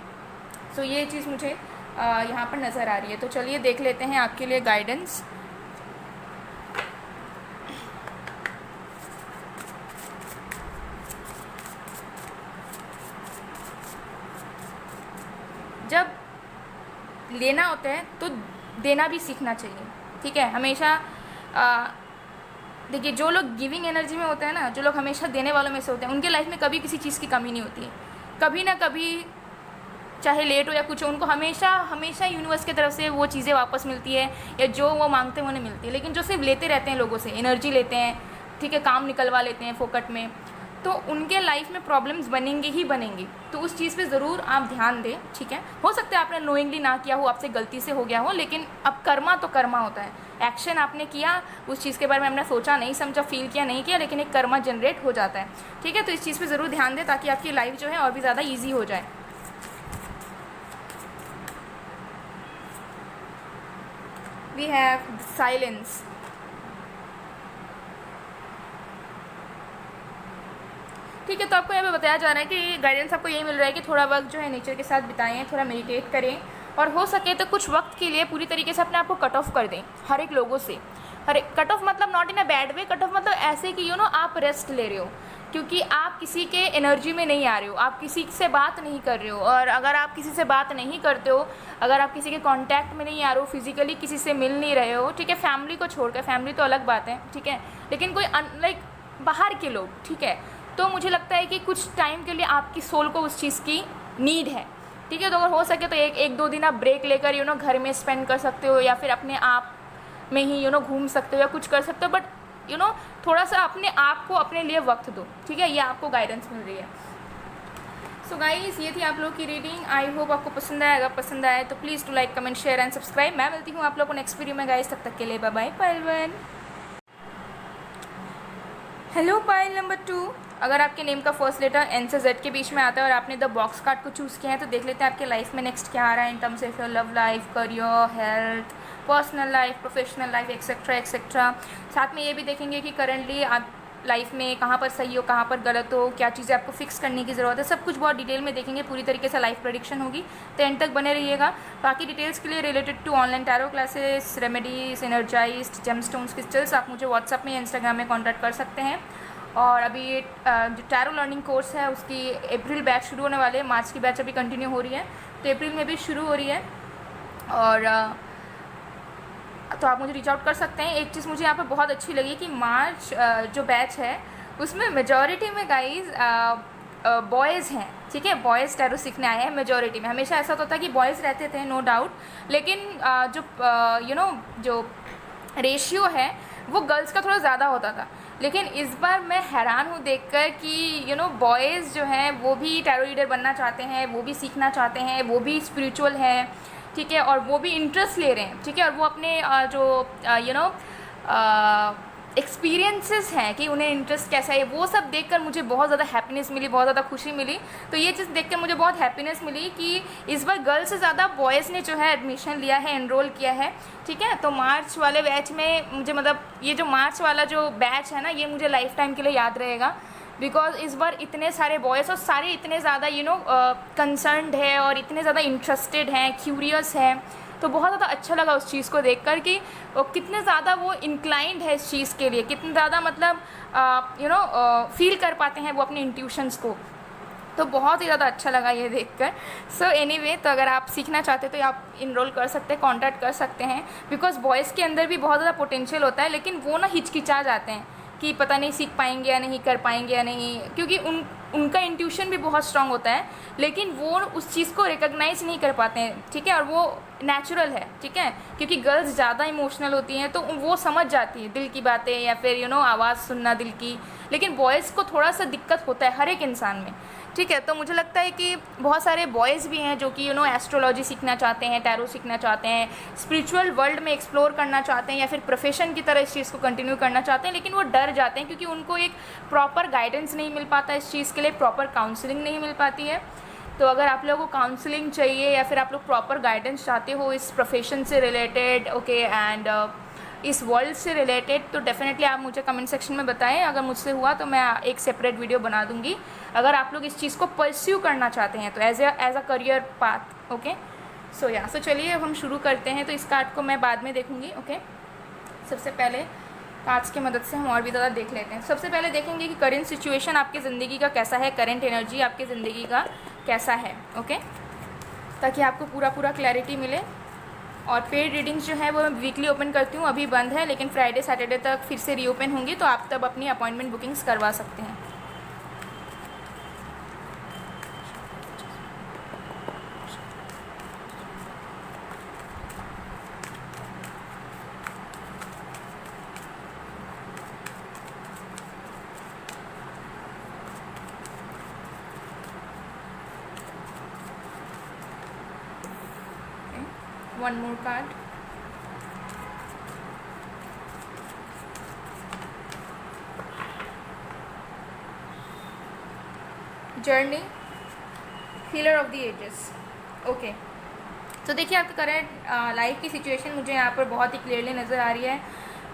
सो ये चीज़ मुझे यहाँ पर नज़र आ रही है। तो चलिए देख लेते हैं आपके लिए गाइडेंस। जब लेना होता है तो देना भी सीखना चाहिए, ठीक है। हमेशा देखिए जो लोग गिविंग एनर्जी में होते हैं ना, जो लोग हमेशा देने वालों में से होते हैं, उनके लाइफ में कभी किसी चीज़ की कमी नहीं होती है। कभी ना कभी, चाहे लेट हो या कुछ हो, उनको हमेशा यूनिवर्स की तरफ से वो चीज़ें वापस मिलती है, या जो वो मांगते हैं उन्हें मिलती है। लेकिन जो सिर्फ लेते रहते हैं लोगों से, एनर्जी लेते हैं, ठीक है, काम निकलवा लेते हैं फोकट में, तो उनके लाइफ में प्रॉब्लम्स बनेंगे ही बनेंगी। तो उस चीज़ पे ज़रूर आप ध्यान दें, ठीक है। हो सकता है आपने नोइंगली ना किया हो, आपसे गलती से हो गया हो, लेकिन अब कर्मा तो कर्मा होता है। एक्शन आपने किया, उस चीज़ के बारे में हमने सोचा नहीं, समझा, फील किया नहीं किया, लेकिन एक कर्मा जनरेट हो जाता है, ठीक है। तो इस चीज़ पर ज़रूर ध्यान दें ताकि आपकी लाइफ जो है और भी ज़्यादा ईजी हो जाए। We have silence. ठीक है, तो आपको यहाँ पे बताया जा रहा है कि गाइडेंस आपको यही मिल रहा है कि थोड़ा वक्त जो है नेचर के साथ बिताएं, थोड़ा मेडिटेट करें, और हो सके तो कुछ वक्त के लिए पूरी तरीके से अपने आप को कट ऑफ कर दें हर एक लोगों से। कट ऑफ मतलब not in a bad way, cut off मतलब ऐसे कि आप रेस्ट ले रहे हो, क्योंकि आप किसी के एनर्जी में नहीं आ रहे हो, आप किसी से बात नहीं कर रहे हो। और अगर आप किसी से बात नहीं करते हो, अगर आप किसी के कांटेक्ट में नहीं आ रहे हो, फिजिकली किसी से मिल नहीं रहे हो, ठीक है, फैमिली को छोड़कर, फैमिली तो अलग बात है, ठीक है, लेकिन कोई लाइक बाहर के लोग, ठीक है, तो मुझे लगता है कि कुछ टाइम के लिए आपकी सोल को उस चीज़ की नीड है, ठीक है। तो अगर हो सके तो एक दो दिन आप ब्रेक लेकर घर में स्पेंड कर सकते हो, या फिर अपने आप में ही घूम सकते हो या कुछ कर सकते हो, बट थोड़ा सा अपने आप को अपने लिए वक्त दो, ठीक है, ये आपको गाइडेंस मिल रही है। सो गाइस, ये थी आप लोगों की रीडिंग। आई होप आपको पसंद आए। अगर पसंद आए तो please do like, comment, share and subscribe. मैं मिलती हूँ आप लोगों को नेक्स्ट वीडियो में गाइस, तब तक के लिए बाय बाय। पायल 1। Hello pile number 2। अगर आपके नेम का फर्स्ट लेटर एन से जेड के बीच में आता है और आपने द बॉक्स कार्ड को चूज़ किया है, तो देख लेते हैं आपके लाइफ में नेक्स्ट क्या आ रहा है in terms of your love life, career, health, personal life, professional life, etcetera etcetera. साथ में ये भी देखेंगे कि करंटली आप लाइफ में कहाँ पर सही हो, कहाँ पर गलत हो, क्या चीज़ें आपको फिक्स करने की ज़रूरत है, सब कुछ बहुत डिटेल में देखेंगे। पूरी तरीके से लाइफ प्रेडिक्शन होगी, तो एंड तक बने रहिएगा। बाकी डिटेल्स के लिए related to online tarot classes, remedies, energized, gemstones, crystals, आप मुझे व्हाट्सअप में या इंस्टाग्राम में कॉन्टैक्ट कर सकते हैं। और अभी जो टैरो लर्निंग कोर्स है उसकी अप्रैल बैच शुरू होने वाले हैं। मार्च की बैच अभी कंटिन्यू हो रही है, तो अप्रैल में भी शुरू हो रही है। और तो आप मुझे रीच आउट कर सकते हैं। एक चीज़ मुझे यहाँ पर बहुत अच्छी लगी कि मार्च जो बैच है उसमें मेजॉरिटी में गाइज बॉयज़ हैं, ठीक है, बॉयज़ टैरो सीखने आए हैं मेजॉरिटी में। हमेशा ऐसा होता था कि बॉयज़ रहते थे, नो डाउट, लेकिन जो रेशियो है वो गर्ल्स का थोड़ा ज़्यादा होता था। लेकिन इस बार मैं हैरान हूँ देखकर कि बॉयज़ जो हैं वो भी टैरो रीडर बनना चाहते हैं, वो भी सीखना चाहते हैं, वो भी स्पिरिचुअल हैं, ठीक है, और वो भी इंटरेस्ट ले रहे हैं, ठीक है, और वो अपने एक्सपीरियंसेस हैं कि उन्हें इंटरेस्ट कैसा है, वो सब देखकर मुझे बहुत ज़्यादा हैप्पीनेस मिली, बहुत ज़्यादा खुशी मिली। तो ये चीज़ देखकर मुझे बहुत हैप्पीनेस मिली कि इस बार गर्ल्स से ज़्यादा बॉयज़ ने जो है एडमिशन लिया है, एनरोल किया है, ठीक है। तो मार्च वाले बैच में मुझे ये जो मार्च वाला जो बैच है ना, ये मुझे लाइफ टाइम के लिए याद रहेगा, बिकॉज इस बार इतने सारे बॉयज़ और सारे इतने ज़्यादा कंसर्न्ड है और इतने ज़्यादा इंटरेस्टेड हैं, क्यूरियस है। तो बहुत ज़्यादा अच्छा लगा उस चीज़ को देखकर कि कितने ज़्यादा वो इंक्लाइंड है इस चीज़ के लिए, कितने ज़्यादा मतलब फील कर पाते हैं वो अपने इंट्यूशंस को। तो बहुत ही ज़्यादा अच्छा लगा ये देखकर। सो एनीवे, तो अगर आप सीखना चाहते हो तो आप इनरोल कर सकते हैं, कॉन्टैक्ट कर सकते हैं, बिकॉज बॉयज़ के अंदर भी बहुत ज़्यादा पोटेंशियल होता है, लेकिन वो ना हिचकिचा जाते हैं कि पता नहीं सीख पाएंगे या नहीं, कर पाएंगे या नहीं, क्योंकि उनका इंट्यूशन भी बहुत स्ट्रांग होता है, लेकिन वो उस चीज़ को रिकॉग्नाइज़ नहीं कर पाते हैं, ठीक है, और वो नेचुरल है, ठीक है, क्योंकि गर्ल्स ज़्यादा इमोशनल होती हैं तो वो समझ जाती है दिल की बातें या फिर आवाज़ सुनना दिल की, लेकिन बॉयज़ को थोड़ा सा दिक्कत होता है हर एक इंसान में, ठीक है। तो मुझे लगता है कि बहुत सारे बॉयज़ भी हैं जो कि एस्ट्रोलॉजी सीखना चाहते हैं, टैरो सीखना चाहते हैं, स्पिरिचुअल वर्ल्ड में एक्सप्लोर करना चाहते हैं या फिर प्रोफेशन की तरह इस चीज़ को कंटिन्यू करना चाहते हैं, लेकिन वो डर जाते हैं क्योंकि उनको एक प्रॉपर गाइडेंस नहीं मिल पाता, इस चीज़ के लिए प्रॉपर काउंसलिंग नहीं मिल पाती है। तो अगर आप लोगों को काउंसलिंग चाहिए या फिर आप लोग प्रॉपर गाइडेंस चाहते हो इस प्रोफेशन से रिलेटेड, ओके, एंड इस वर्ल्ड से रिलेटेड, तो डेफिनेटली आप मुझे कमेंट सेक्शन में बताएं। अगर मुझसे हुआ तो मैं एक सेपरेट वीडियो बना दूंगी। अगर आप लोग इस चीज़ को परस्यू करना चाहते हैं तो as a career path, okay. So चलिए अब हम शुरू करते हैं। तो इस कार्ड को मैं बाद में देखूंगी, ओके। सबसे पहले कार्ड्स की मदद से हम और भी ज़्यादा देख लेते हैं। सबसे पहले देखेंगे कि करेंट सिचुएशन आपकी ज़िंदगी का कैसा है, करेंट एनर्जी आपकी ज़िंदगी का कैसा है, ओके, ताकि आपको पूरा क्लैरिटी मिले। और पेड रीडिंग्स जो है वो मैं वीकली ओपन करती हूँ, अभी बंद है, लेकिन फ्राइडे सैटरडे तक फिर से रीओपन होंगी, तो आप तब अपनी अपॉइंटमेंट बुकिंग्स करवा सकते हैं। One more card. Journey, healer of the ages, okay. तो देखिए आपकी करंट लाइफ की सिचुएशन मुझे यहाँ पर बहुत ही क्लियरली नज़र आ रही है।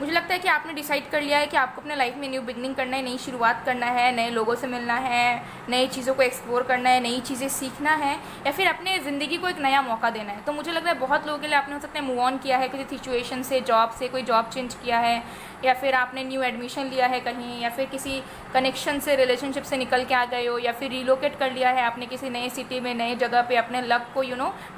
मुझे लगता है कि आपने डिसाइड कर लिया है कि आपको अपने लाइफ में न्यू बिगनिंग करना है, नई शुरुआत करना है, नए लोगों से मिलना है, नई चीज़ों को एक्सप्लोर करना है, नई चीज़ें सीखना है, या फिर अपने ज़िंदगी को एक नया मौका देना है। तो मुझे लग रहा है बहुत लोगों के लिए आपने हो सकता है मूव ऑन किया है किसी सिचुएशन से, जॉब से, कोई जॉब चेंज किया है, या फिर आपने न्यू एडमिशन लिया है कहीं, या फिर किसी कनेक्शन से, रिलेशनशिप से निकल के आ गए हो, या फिर रिलोकेट कर लिया है आपने किसी नए सिटी में, नए जगह पे अपने लक को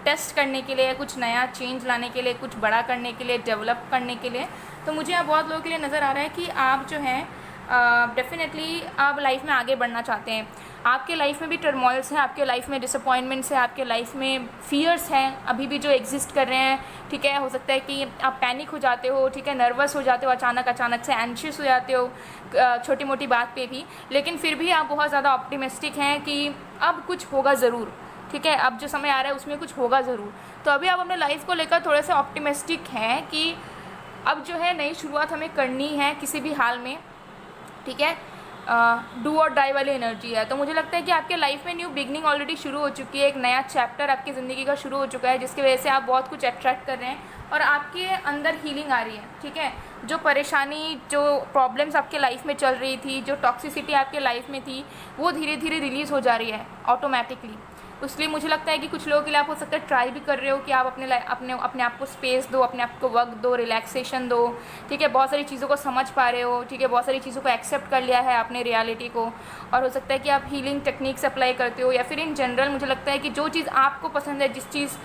टेस्ट करने के लिए, कुछ नया चेंज लाने के लिए, कुछ बड़ा करने के लिए, डेवलप करने के लिए। तो मुझे यहाँ बहुत लोगों के लिए नज़र आ रहा है कि आप जो हैं डेफिनेटली आप लाइफ में आगे बढ़ना चाहते हैं। आपके लाइफ में भी टर्मोइल्स हैं, आपके लाइफ में डिसअपॉइंटमेंट्स हैं, आपके लाइफ में फियर्स हैं अभी भी जो एग्जिस्ट कर रहे हैं, ठीक है। हो सकता है कि आप पैनिक हो जाते हो, ठीक है, नर्वस हो जाते हो, अचानक से एंशियस हो जाते हो छोटी मोटी बात पे भी, लेकिन फिर भी आप बहुत ज़्यादा ऑप्टिमिस्टिक हैं कि अब कुछ होगा ज़रूर, ठीक है, अब जो समय आ रहा है उसमें कुछ होगा ज़रूर। तो अभी आप अपने लाइफ को लेकर थोड़े से ऑप्टिमिस्टिक हैं कि अब जो है नई शुरुआत हमें करनी है किसी भी हाल में, ठीक है। डू और डाई वाली एनर्जी है। तो मुझे लगता है कि आपके लाइफ में न्यू बिगनिंग ऑलरेडी शुरू हो चुकी है, एक नया चैप्टर आपकी ज़िंदगी का शुरू हो चुका है, जिसकी वजह से आप बहुत कुछ अट्रैक्ट कर रहे हैं और आपके अंदर हीलिंग आ रही है, ठीक है। जो परेशानी, जो प्रॉब्लम्स आपके लाइफ में चल रही थी, जो टॉक्सिसिटी आपके लाइफ में थी, वो धीरे धीरे रिलीज़ हो जा रही है ऑटोमेटिकली। इसलिए मुझे लगता है कि कुछ लोगों के लिए आप हो सकता है ट्राई भी कर रहे हो कि आप अपने आप को स्पेस दो, अपने आप को वक्त दो, रिलैक्सेशन दो, ठीक है। बहुत सारी चीज़ों को समझ पा रहे हो, ठीक है, बहुत सारी चीज़ों को एक्सेप्ट कर लिया है आपने रियलिटी को, और हो सकता है कि आप हीलिंग टेक्निक्स अप्लाई करते हो, या फिर इन जनरल मुझे लगता है कि जो चीज़ आपको पसंद है, जिस चीज़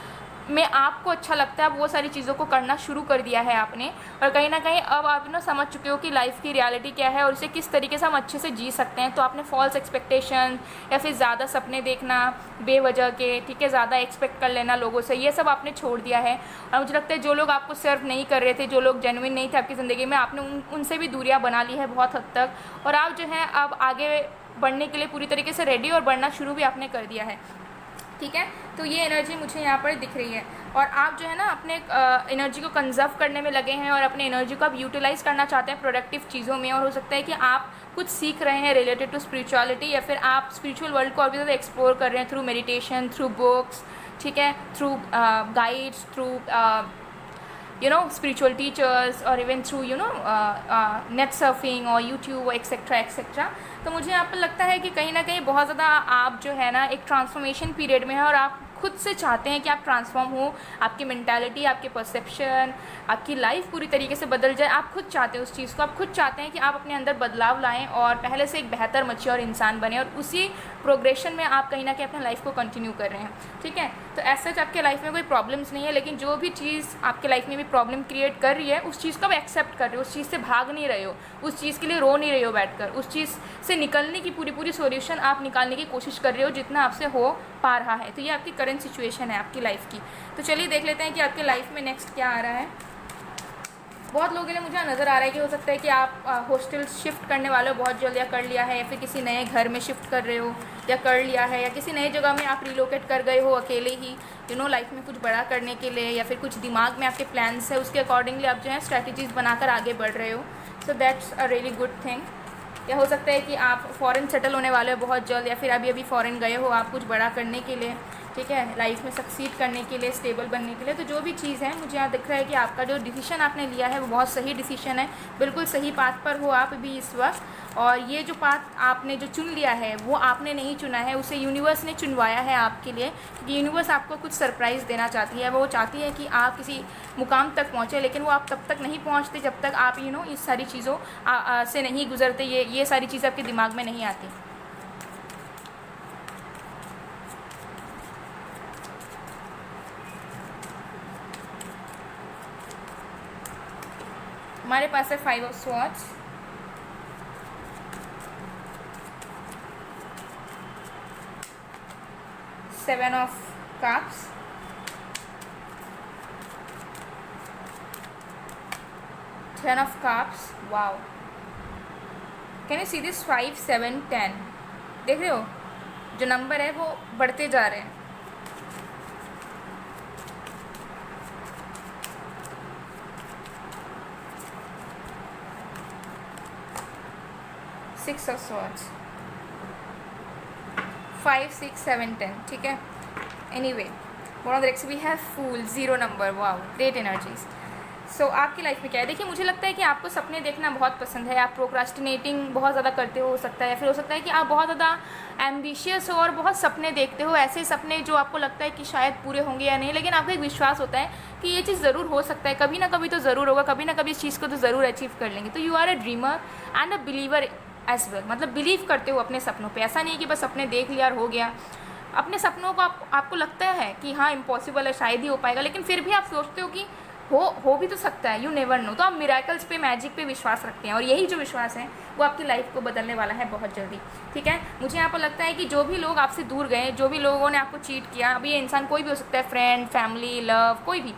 में आपको अच्छा लगता है, वो सारी चीज़ों को करना शुरू कर दिया है आपने। और कहीं ना कहीं अब आप ना समझ चुके हो कि लाइफ की रियलिटी क्या है और इसे किस तरीके से हम अच्छे से जी सकते हैं। तो आपने फॉल्स एक्सपेक्टेशन या फिर ज़्यादा सपने देखना बेवजह के, ठीक है, ज़्यादा एक्सपेक्ट कर लेना लोगों से, ये सब आपने छोड़ दिया है। और मुझे लगता है जो लोग आपको सर्व नहीं कर रहे थे, जो लोग जेन्युइन नहीं थे आपकी ज़िंदगी में, आपने उनसे भी दूरियाँ बना ली है बहुत हद तक, और आप जो है अब आगे बढ़ने के लिए पूरी तरीके से रेडी और बढ़ना शुरू भी आपने कर दिया है, ठीक है। तो ये एनर्जी मुझे यहाँ पर दिख रही है, और आप जो है ना अपने एनर्जी को कंजर्व करने में लगे हैं और अपने एनर्जी को आप यूटिलाइज़ करना चाहते हैं प्रोडक्टिव चीज़ों में। और हो सकता है कि आप कुछ सीख रहे हैं रिलेटेड टू स्पिरिचुअलिटी, या फिर आप स्पिरिचुअल वर्ल्ड को और भी ज़्यादा एक्सप्लोर कर रहे हैं थ्रू मेडिटेशन, थ्रू बुक्स, ठीक है, through guides, through spiritual teachers, or even through net surfing or YouTube etcetera etcetera. तो मुझे यहाँ पर लगता है कि कहीं ना कहीं बहुत ज़्यादा आप जो है ना एक ट्रांसफॉर्मेशन पीरियड में है, और आप खुद से चाहते हैं कि आप ट्रांसफॉर्म हो, आपकी मेंटालिटी, आपके परसेप्शन, आपकी लाइफ पूरी तरीके से बदल जाए। आप खुद चाहते हैं उस चीज़ को, आप खुद चाहते हैं कि आप अपने अंदर बदलाव लाएं और पहले से एक बेहतर मैच्योर इंसान बने, और उसी प्रोग्रेशन में आप कहीं ना कहीं अपने लाइफ को कंटिन्यू कर रहे हैं, ठीक है। तो ऐसा आपके लाइफ में कोई प्रॉब्लम्स नहीं है, लेकिन जो भी चीज़ आपके लाइफ में भी प्रॉब्लम क्रिएट कर रही है, उस चीज़ को आप एक्सेप्ट कर रहे हो, उस चीज़ से भाग नहीं रहे हो, उस चीज़ के लिए रो नहीं रहे हो बैठकर, उस चीज़ से निकलने की पूरी सॉल्यूशन आप निकालने की कोशिश कर रहे हो जितना आपसे हो पा रहा है। तो ये आपकी करंट सिचुएशन है आपकी लाइफ की। तो चलिए देख लेते हैं कि आपके लाइफ में नेक्स्ट क्या आ रहा है। बहुत लोगों के लिए मुझे नज़र आ रहा है कि हो सकता है कि आप हॉस्टल शिफ्ट करने वाले हो बहुत जल्द, या कर लिया है, या फिर किसी नए घर में शिफ्ट कर रहे हो, या कर लिया है, या किसी नई जगह में आप रिलोकेट कर गए हो अकेले ही, लाइफ में कुछ बड़ा करने के लिए, या फिर कुछ दिमाग में आपके प्लान्स है, उसके अकॉर्डिंगली आप जो है स्ट्रैटेजीज़ बनाकर आगे बढ़ रहे हो। So that's a really good thing. या हो सकता है कि आप फ़ॉरेन सेटल होने वाले हो बहुत जल्द, या फिर अभी फ़ॉरेन गए हो आप कुछ बड़ा करने के लिए, ठीक है, लाइफ में सक्सीड करने के लिए, स्टेबल बनने के लिए। तो जो भी चीज़ है, मुझे यहाँ दिख रहा है कि आपका जो डिसीजन आपने लिया है वो बहुत सही डिसीजन है, बिल्कुल सही पाथ पर हो आप भी इस वक्त। और ये जो पाथ आपने जो चुन लिया है वो आपने नहीं चुना है, उसे यूनिवर्स ने चुनवाया है आपके लिए, क्योंकि यूनिवर्स आपको कुछ सरप्राइज़ देना चाहती है। वो चाहती है कि आप किसी मुकाम तक पहुँचे, लेकिन वो आप तब तक नहीं पहुँचते जब तक आप इस सारी चीज़ों से नहीं गुजरते, ये सारी चीज़ें आपके दिमाग में नहीं आती। हमारे पास है 5 of swords, seven of cups, 10 of cups. Wow, can you see this 5, 7, 10? देख रहे हो जो नंबर है वो बढ़ते जा रहे हैं। सिक्स ऑफ स्वॉर्ड्स, 5, 6, 7, 10, ठीक है। Anyway, one of the next we have full, 0 number. Wow, great energies. So आपकी लाइफ में क्या है? देखिए, मुझे लगता है कि आपको सपने देखना बहुत पसंद है, आप प्रोक्रास्टिनेटिंग बहुत ज़्यादा करते हो सकता है, फिर हो सकता है कि आप बहुत ज़्यादा एम्बिशियस हो और बहुत सपने देखते हो, ऐसे सपने जो आपको लगता है कि शायद पूरे होंगे या नहीं, लेकिन आपको एक विश्वास होता है कि ये चीज़ ज़रूर हो सकता है, कभी ना कभी तो ज़रूर होगा, कभी ना कभी इस चीज़ को तो ज़रूर अचीव कर लेंगे। तो you are a dreamer and a believer as well, मतलब बिलीव करते हो अपने सपनों पे। ऐसा नहीं कि बस सपने देख लिया और हो गया। अपने सपनों को आपको लगता है कि हाँ इम्पॉसिबल है, शायद ही हो पाएगा, लेकिन फिर भी आप सोचते हो कि हो भी तो सकता है, यू नेवर नो। तो आप मिराकल्स पे, मैजिक पे विश्वास रखते हैं, और यही जो विश्वास है वो आपकी लाइफ को बदलने वाला है बहुत जल्दी, ठीक है। मुझे यहाँ पर लगता है कि जो भी लोग आपसे दूर गए, जो भी लोगों ने आपको चीट किया, अभी ये इंसान कोई भी हो सकता है, फ्रेंड, फैमिली, लव, कोई भी,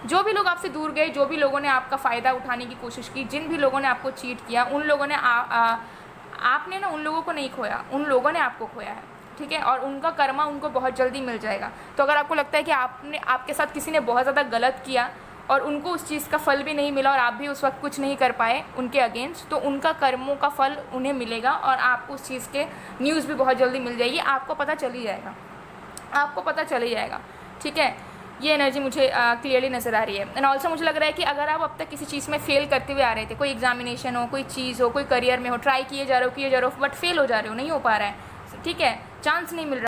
जो भी लोग आपसे दूर गए, जो भी लोगों ने आपका फ़ायदा उठाने की कोशिश की, जिन भी लोगों ने आपको चीट किया, उन लोगों ने आपने ना उन लोगों को नहीं खोया, उन लोगों ने आपको खोया है, ठीक है। और उनका कर्मा उनको बहुत जल्दी मिल जाएगा। तो अगर आपको लगता है कि आपके साथ किसी ने बहुत ज़्यादा गलत किया और उनको उस चीज़ का फल भी नहीं मिला और आप भी उस वक्त कुछ नहीं कर पाए उनके अगेंस्ट, तो उनका कर्मों का फल उन्हें मिलेगा और आपको उस चीज़ के न्यूज़ भी बहुत जल्दी मिल जाएगी, आपको पता चल ही जाएगा, आपको पता चल ही जाएगा, ठीक है। ये एनर्जी मुझे क्लियरली नज़र आ रही है। एंड ऑल्सो मुझे लग रहा है कि अगर आप अब तक किसी चीज़ में फेल करते हुए आ रहे थे, कोई एग्जामिनेशन हो, कोई चीज़ हो, कोई करियर में हो, ट्राई किए जा रहे हो बट फेल हो जा रहे हो, नहीं हो पा रहा है, ठीक है, चांस नहीं मिल रहा,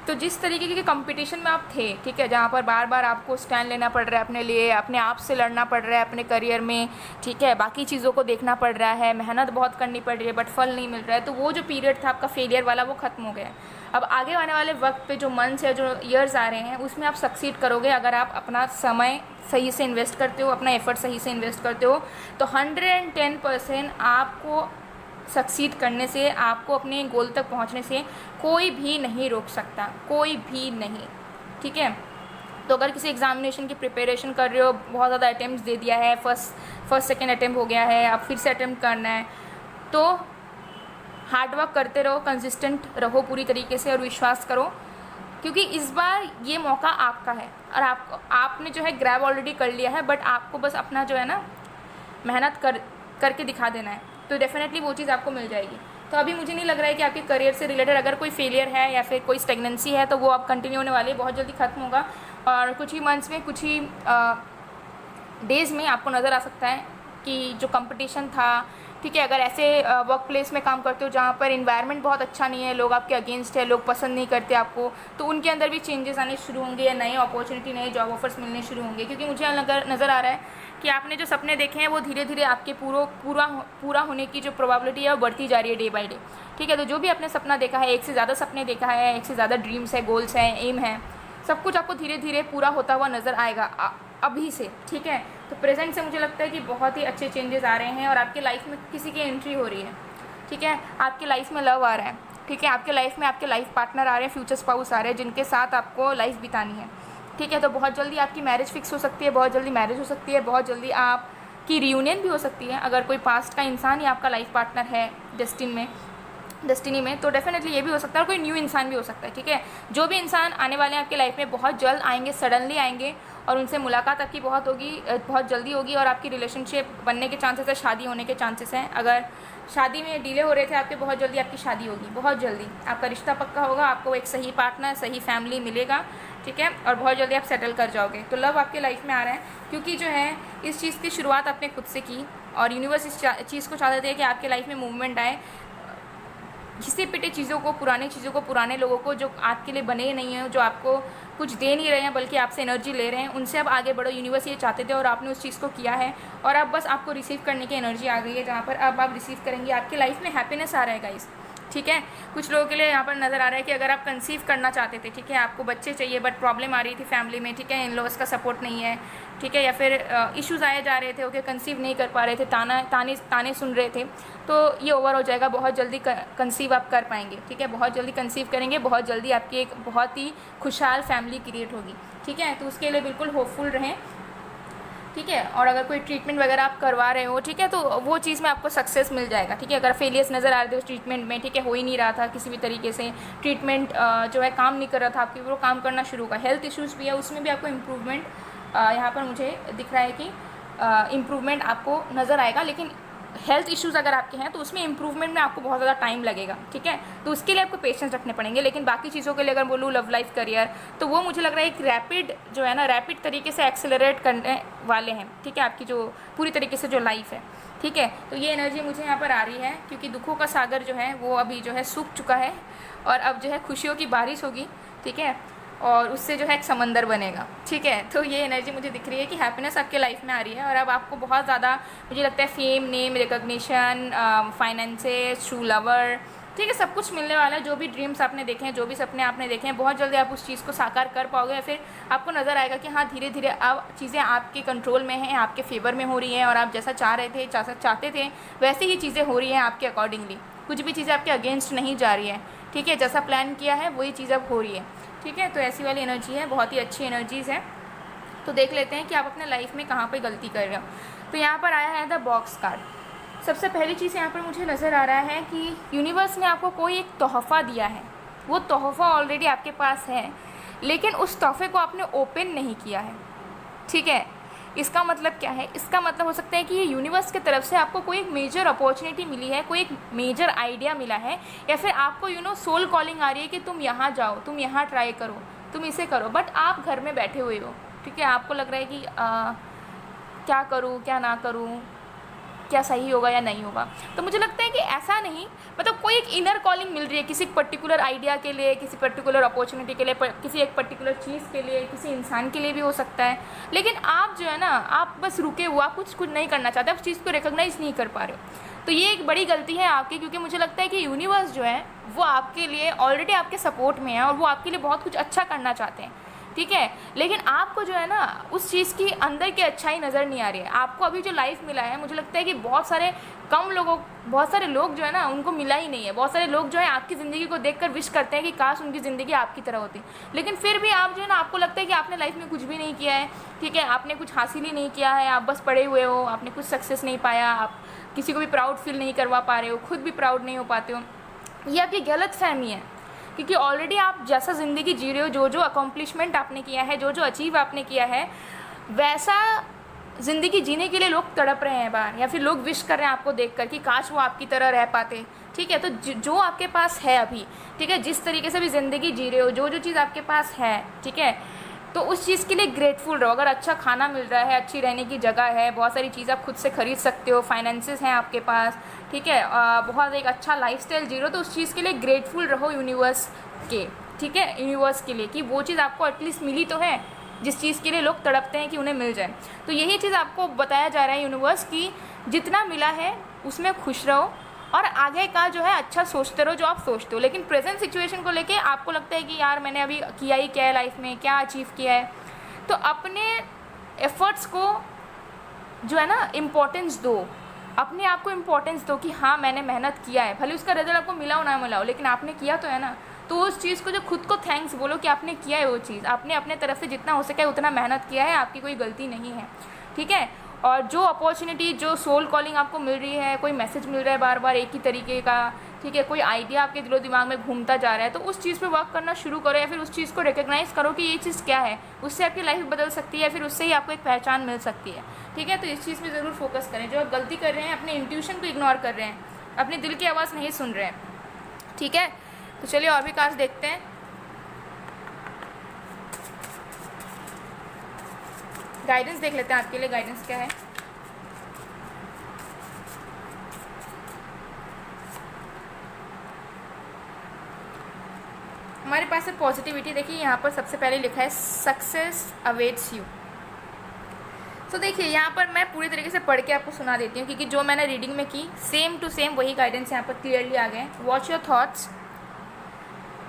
तो जिस तरीके के कंपटीशन में आप थे, ठीक है, जहाँ पर बार बार आपको स्टैंड लेना पड़ रहा है अपने लिए, अपने आप से लड़ना पड़ रहा है अपने करियर में, ठीक है, बाकी चीज़ों को देखना पड़ रहा है, मेहनत बहुत करनी पड़ रही है बट फल नहीं मिल रहा है, तो वो जो पीरियड था आपका फेलियर वाला वो ख़त्म हो गया है। अब आगे आने वाले वक्त पे जो मंथ्स या जो ईयर्स आ रहे हैं उसमें आप सक्सीड करोगे अगर आप अपना समय सही से इन्वेस्ट करते हो, अपना एफर्ट सही से इन्वेस्ट करते हो, तो 110% आपको सक्सीड करने से, आपको अपने गोल तक पहुंचने से कोई भी नहीं रोक सकता, कोई भी नहीं, ठीक है। तो अगर किसी एग्जामिनेशन की प्रिपरेशन कर रहे हो, बहुत ज़्यादा अटैम्प्ट दे दिया है, फर्स्ट सेकेंड अटैम्प्ट हो गया है, अब फिर से अटैम्प्ट करना है, तो हार्ड वर्क करते रहो, कंसिस्टेंट रहो पूरी तरीके से और विश्वास करो, क्योंकि इस बार ये मौका आपका है और आपने जो है ग्रैब ऑलरेडी कर लिया है, बट आपको बस अपना जो है ना मेहनत करके दिखा देना है, तो डेफिनेटली वो चीज़ आपको मिल जाएगी। तो अभी मुझे नहीं लग रहा है कि आपके करियर से रिलेटेड अगर कोई फेलियर है या फिर कोई स्टेगनेंसी है तो वो अब कंटिन्यू होने वाली है, बहुत जल्दी ख़त्म होगा और कुछ ही मंथ्स में, कुछ ही डेज़ में आपको नज़र आ सकता है कि जो कंपटीशन था, ठीक है, अगर ऐसे वर्क प्लेस में काम करते हो जहाँ पर इन्वायरमेंट बहुत अच्छा नहीं है, लोग आपके अगेंस्ट है, लोग पसंद नहीं करते आपको, तो उनके अंदर भी चेंजेस आने शुरू होंगे या नए अपॉर्चुनिटी, नए जॉब ऑफर्स मिलने शुरू होंगे, क्योंकि मुझे नज़र आ रहा है कि आपने जो सपने देखे हैं वो धीरे धीरे आपके पूरा होने की जो प्रोबेबिलिटी है वो बढ़ती जा रही है डे बाय डे, ठीक है। तो जो भी आपने सपना देखा है, एक से ज़्यादा सपने देखा है, एक से ज़्यादा ड्रीम्स है, गोल्स हैं, एम है, सब कुछ आपको धीरे धीरे पूरा होता हुआ नज़र आएगा अभी से, ठीक है। तो प्रेजेंट से मुझे लगता है कि बहुत ही अच्छे चेंजेस आ रहे हैं और आपके लाइफ में किसी की एंट्री हो रही है, ठीक है, आपकी लाइफ में लव आ रहा है, ठीक है, आपके लाइफ में आपके लाइफ पार्टनर आ रहे हैं, फ्यूचर स्पाउस आ रहे हैं जिनके साथ आपको लाइफ बितानी है, ठीक है। तो बहुत जल्दी आपकी मैरिज फिक्स हो सकती है, बहुत जल्दी मैरिज हो सकती है, बहुत जल्दी आपकी रियूनियन भी हो सकती है अगर कोई पास्ट का इंसान ही आपका लाइफ पार्टनर है डेस्टिनी में, तो डेफिनेटली ये भी हो सकता है और कोई न्यू इंसान भी हो सकता है, ठीक है। जो भी इंसान आने वाले हैं आपके लाइफ में बहुत जल्द आएंगे, सडनली आएंगे और उनसे मुलाकात आपकी बहुत जल्दी होगी और आपकी रिलेशनशिप बनने के चांसेस है, शादी होने के चांसेस हैं। अगर शादी में डिले हो रहे थे आपके, बहुत जल्दी आपकी शादी होगी, बहुत जल्दी आपका रिश्ता पक्का होगा, आपको एक सही पार्टनर, सही फैमिली मिलेगा, ठीक है, और बहुत जल्दी आप सेटल कर जाओगे। तो लव आपके लाइफ में आ रहा है क्योंकि जो है इस चीज़ की शुरुआत आपने खुद से की और यूनिवर्स इस चीज़ को चाहते थे कि आपके लाइफ में मूवमेंट आए, घिसे पिटे चीज़ों को, पुराने चीज़ों को, पुराने लोगों को जो आपके लिए बने ही नहीं हैं, जो आपको कुछ दे नहीं रहे हैं बल्कि आपसे एनर्जी ले रहे हैं, उनसे अब आगे बढ़ो। यूनिवर्स ये चाहते थे और आपने उस चीज़ को किया है और अब बस आपको रिसीव करने की एनर्जी आ गई है, जहाँ पर अब आप रिसीव करेंगे, आपकी लाइफ में हैप्पीनेस आ रहा है गाइस, ठीक है। कुछ लोगों के लिए यहाँ पर नज़र आ रहा है कि अगर आप कंसीव करना चाहते थे, ठीक है, आपको बच्चे चाहिए बट प्रॉब्लम आ रही थी फैमिली में, ठीक है, इन लॉज का सपोर्ट नहीं है, ठीक है, या फिर इश्यूज़ आए जा रहे थे, ओके, कंसीव नहीं कर पा रहे थे, ताने सुन रहे थे, तो ये ओवर हो जाएगा, बहुत जल्दी कंसीव आप कर पाएंगे, ठीक है, बहुत जल्दी कंसीव करेंगे, बहुत जल्दी आपकी एक बहुत ही खुशहाल फैमिली क्रिएट होगी, ठीक है। तो उसके लिए बिल्कुल होपफुल रहें, ठीक है। और अगर कोई ट्रीटमेंट वगैरह आप करवा रहे हो, ठीक है, तो वो चीज़ में आपको सक्सेस मिल जाएगा, ठीक है। अगर फेलियर्स नज़र आ रहे थे उस ट्रीटमेंट में, ठीक है, हो ही नहीं रहा था किसी भी तरीके से, ट्रीटमेंट जो है काम नहीं कर रहा था आपकी, वो काम करना शुरू होगा। हेल्थ इश्यूज़ भी है, उसमें भी आपको इम्प्रूवमेंट यहाँ पर मुझे दिख रहा है कि इम्प्रूवमेंट आपको नज़र आएगा, लेकिन हेल्थ इश्यूज़ अगर आपके हैं तो उसमें इम्प्रूवमेंट में आपको बहुत ज़्यादा टाइम लगेगा, ठीक है, तो उसके लिए आपको पेशेंस रखने पड़ेंगे। लेकिन बाकी चीज़ों के लिए अगर बोलूँ लव लाइफ करियर, तो वो मुझे लग रहा है एक रैपिड जो है ना, रैपिड तरीके से एक्सेलरेट करने वाले हैं, ठीक है, आपकी जो पूरी तरीके से जो लाइफ है, ठीक है। तो ये एनर्जी मुझे यहाँ पर आ रही है क्योंकि दुखों का सागर जो है वो अभी जो है सूख चुका है और अब जो है खुशियों की बारिश होगी, ठीक है, और उससे जो है एक समंदर बनेगा, ठीक है। तो ये एनर्जी मुझे दिख रही है कि हैप्पीनेस आपके लाइफ में आ रही है और अब आपको बहुत ज़्यादा मुझे लगता है fame, name, recognition, finances, true lover, ठीक है, सब कुछ मिलने वाला है। जो भी ड्रीम्स आपने देखे हैं, जो भी सपने आपने देखे हैं, बहुत जल्दी आप उस चीज़ को साकार कर पाओगे, या फिर आपको नज़र आएगा कि हाँ धीरे धीरे अब चीज़ें आपके कंट्रोल में हैं, आपके फेवर में हो रही हैं, और आप जैसा चाह रहे थे, चाहते थे, वैसे ही चीज़ें हो रही हैं आपके अकॉर्डिंगली। कुछ भी चीज़ें आपके अगेंस्ट नहीं जा रही है। ठीक है, जैसा प्लान किया है वही चीज़ अब हो रही है। ठीक है, तो ऐसी वाली एनर्जी है, बहुत ही अच्छी एनर्जीज़ है। तो देख लेते हैं कि आप अपने लाइफ में कहाँ पे गलती कर रहे हो। तो यहाँ पर आया है द बॉक्स कार्ड। सबसे पहली चीज़ यहाँ पर मुझे नज़र आ रहा है कि यूनिवर्स ने आपको कोई एक तोहफ़ा दिया है। वो तोहफ़ा ऑलरेडी आपके पास है, लेकिन उस तोहफ़े को आपने ओपन नहीं किया है। ठीक है, इसका मतलब क्या है? इसका मतलब हो सकता है कि ये यूनिवर्स की तरफ से आपको कोई एक मेजर अपॉर्चुनिटी मिली है, कोई एक मेजर आइडिया मिला है, या फिर आपको सोल कॉलिंग आ रही है कि तुम यहाँ जाओ, तुम यहाँ ट्राई करो, तुम इसे करो, बट आप घर में बैठे हुए हो। ठीक है, आपको लग रहा है कि क्या करूँ, क्या ना करूँ, क्या सही होगा या नहीं होगा। तो मुझे लगता है कि ऐसा नहीं, मतलब कोई एक इनर कॉलिंग मिल रही है किसी पर्टिकुलर आइडिया के लिए, किसी पर्टिकुलर अपॉर्चुनिटी के लिए, किसी एक पर्टिकुलर चीज़ के लिए, किसी इंसान के लिए भी हो सकता है। लेकिन आप जो है ना, आप बस रुके हुआ कुछ नहीं करना चाहते, आप उस चीज़ को रिकॉग्नाइज़ नहीं कर पा रहे हो। तो ये एक बड़ी गलती है आपकी, क्योंकि मुझे लगता है कि यूनिवर्स जो है वो आपके लिए ऑलरेडी आपके सपोर्ट में है, और वो आपके लिए बहुत कुछ अच्छा करना चाहते हैं। ठीक है, लेकिन आपको जो है ना उस चीज़ की अंदर की अच्छाई नज़र नहीं आ रही है। आपको अभी जो लाइफ मिला है, मुझे लगता है कि बहुत सारे लोग जो है ना उनको मिला ही नहीं है। बहुत सारे लोग जो है आपकी ज़िंदगी को देखकर विश करते हैं कि काश उनकी ज़िंदगी आपकी तरह होती, लेकिन फिर भी आप जो है ना, आपको लगता है कि आपने लाइफ में कुछ भी नहीं किया है। ठीक है, आपने कुछ हासिल ही नहीं किया है, आप बस पड़े हुए हो, आपने कुछ सक्सेस नहीं पाया, आप किसी को भी प्राउड फील नहीं करवा पा रहे हो, खुद भी प्राउड नहीं हो पाते हो। ये आपकी गलत फहमी है, क्योंकि ऑलरेडी आप जैसा ज़िंदगी जी रहे हो, जो अकम्पलिशमेंट आपने किया है, जो अचीव आपने किया है, वैसा ज़िंदगी जीने के लिए लोग तड़प रहे हैं बाहर, या फिर लोग विश कर रहे हैं आपको देखकर कि काश वो आपकी तरह रह पाते। ठीक है, तो जो आपके पास है अभी, ठीक है, जिस तरीके से भी ज़िंदगी जी रहे हो, जो चीज़ आपके पास है, ठीक है, तो उस चीज़ के लिए ग्रेटफुल रहो। अगर अच्छा खाना मिल रहा है, अच्छी रहने की जगह है, बहुत सारी चीज़ आप खुद से खरीद सकते हो, फाइनेंसेस हैं आपके पास, ठीक है, बहुत एक अच्छा लाइफस्टाइल जी रहे हो, तो उस चीज़ के लिए ग्रेटफुल रहो यूनिवर्स के। ठीक है, यूनिवर्स के लिए कि वो चीज़ आपको एटलीस्ट मिली तो है, जिस चीज़ के लिए लोग तड़पते हैं कि उन्हें मिल जाए। तो यही चीज़ आपको बताया जा रहा है यूनिवर्स की, जितना मिला है उसमें खुश रहो, और आगे का जो है अच्छा सोचते रहो जो आप सोचते हो। लेकिन प्रेजेंट सिचुएशन को लेके आपको लगता है कि यार मैंने अभी किया ही क्या है लाइफ में, क्या अचीव किया है, तो अपने एफर्ट्स को जो है ना इम्पोर्टेंस दो, अपने आप को इम्पोर्टेंस दो कि हाँ मैंने मेहनत किया है, भले उसका रिजल्ट आपको मिला हो ना मिला हो, लेकिन आपने किया तो है ना। तो उस चीज़ को जो खुद को थैंक्स बोलो कि आपने किया है वो चीज़, आपने अपने तरफ से जितना हो सके उतना मेहनत किया है, आपकी कोई गलती नहीं है। ठीक है, और जो अपॉर्चुनिटी, जो सोल कॉलिंग आपको मिल रही है, कोई मैसेज मिल रहा है बार बार एक ही तरीके का, ठीक है, कोई आइडिया आपके दिलो दिमाग में घूमता जा रहा है, तो उस चीज़ पे वर्क करना शुरू करो, या फिर उस चीज़ को रिकग्नाइज़ करो कि ये चीज़ क्या है, उससे आपकी लाइफ बदल सकती है, फिर उससे ही आपको एक पहचान मिल सकती है। ठीक है, तो इस चीज़ पे ज़रूर फोकस करें। जो आप गलती कर रहे हैं, अपने इंट्यूशन को इग्नोर कर रहे हैं, अपने दिल की आवाज़ नहीं सुन रहे हैं। ठीक है, तो चलिए और भी कार्ड्स देखते हैं। गाइडेंस देख लेते हैं, आपके लिए गाइडेंस क्या है। हमारे पास है पॉजिटिविटी। देखिए यहाँ पर सबसे पहले लिखा है सक्सेस अवेट्स यू। तो देखिए यहाँ पर मैं पूरी तरीके से पढ़ के आपको सुना देती हूँ, क्योंकि जो मैंने रीडिंग में की सेम टू सेम वही गाइडेंस यहाँ पर क्लियरली आ गए। Watch your thoughts,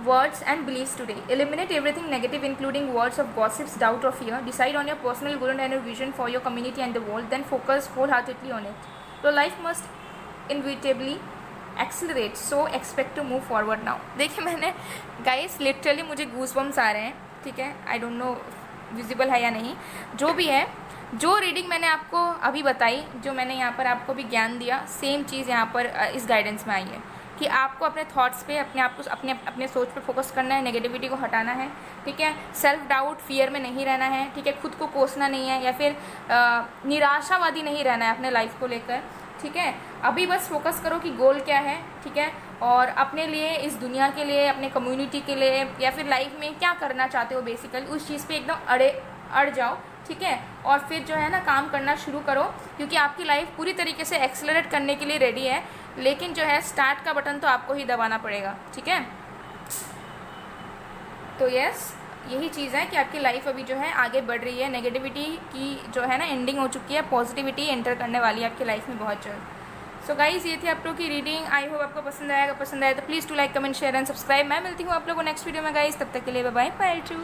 words and beliefs today. Eliminate everything negative including words of gossips, doubt or fear. Decide on your personal goal and your vision for your community and the world, then focus wholeheartedly on it. Your life must inevitably accelerate, so expect to move forward now. देखिए मैंने guys literally मुझे goose bumps आ रहे हैं। ठीक है, I don't know visible है या नहीं, जो भी है, जो रीडिंग मैंने आपको अभी बताई, जो मैंने यहाँ पर आपको भी ज्ञान दिया, सेम चीज़ यहाँ पर इस गाइडेंस में आई है कि आपको अपने थॉट्स पे, अपने आप को, अपने सोच पे फोकस करना है, नेगेटिविटी को हटाना है। ठीक है, सेल्फ डाउट, फियर में नहीं रहना है। ठीक है, खुद को कोसना नहीं है, या फिर निराशावादी नहीं रहना है अपने लाइफ को लेकर। ठीक है, अभी बस फोकस करो कि गोल क्या है। ठीक है, और अपने लिए, इस दुनिया के लिए, अपने कम्युनिटी के लिए, या फिर लाइफ में क्या करना चाहते हो बेसिकली, उस चीज़ पे एकदम अड़ जाओ। ठीक है, और फिर जो है ना काम करना शुरू करो, क्योंकि आपकी लाइफ पूरी तरीके से एक्सेलरेट करने के लिए रेडी है, लेकिन जो है स्टार्ट का बटन तो आपको ही दबाना पड़ेगा। ठीक है, तो यस, यही चीज़ है कि आपकी लाइफ अभी जो है आगे बढ़ रही है, नेगेटिविटी की जो है ना एंडिंग हो चुकी है, पॉजिटिविटी एंटर करने वाली है आपकी लाइफ में बहुत जल्द। सो गाइज़ ये थी आप लोग की रीडिंग। आई होप आपको पसंद आएगा। पसंद आया तो please do like comment share and subscribe. मैं मिलती हूँ आप लोगों को नेक्स्ट वीडियो में गाइज़। तब तक के लिए बाय बाय, बाय टू।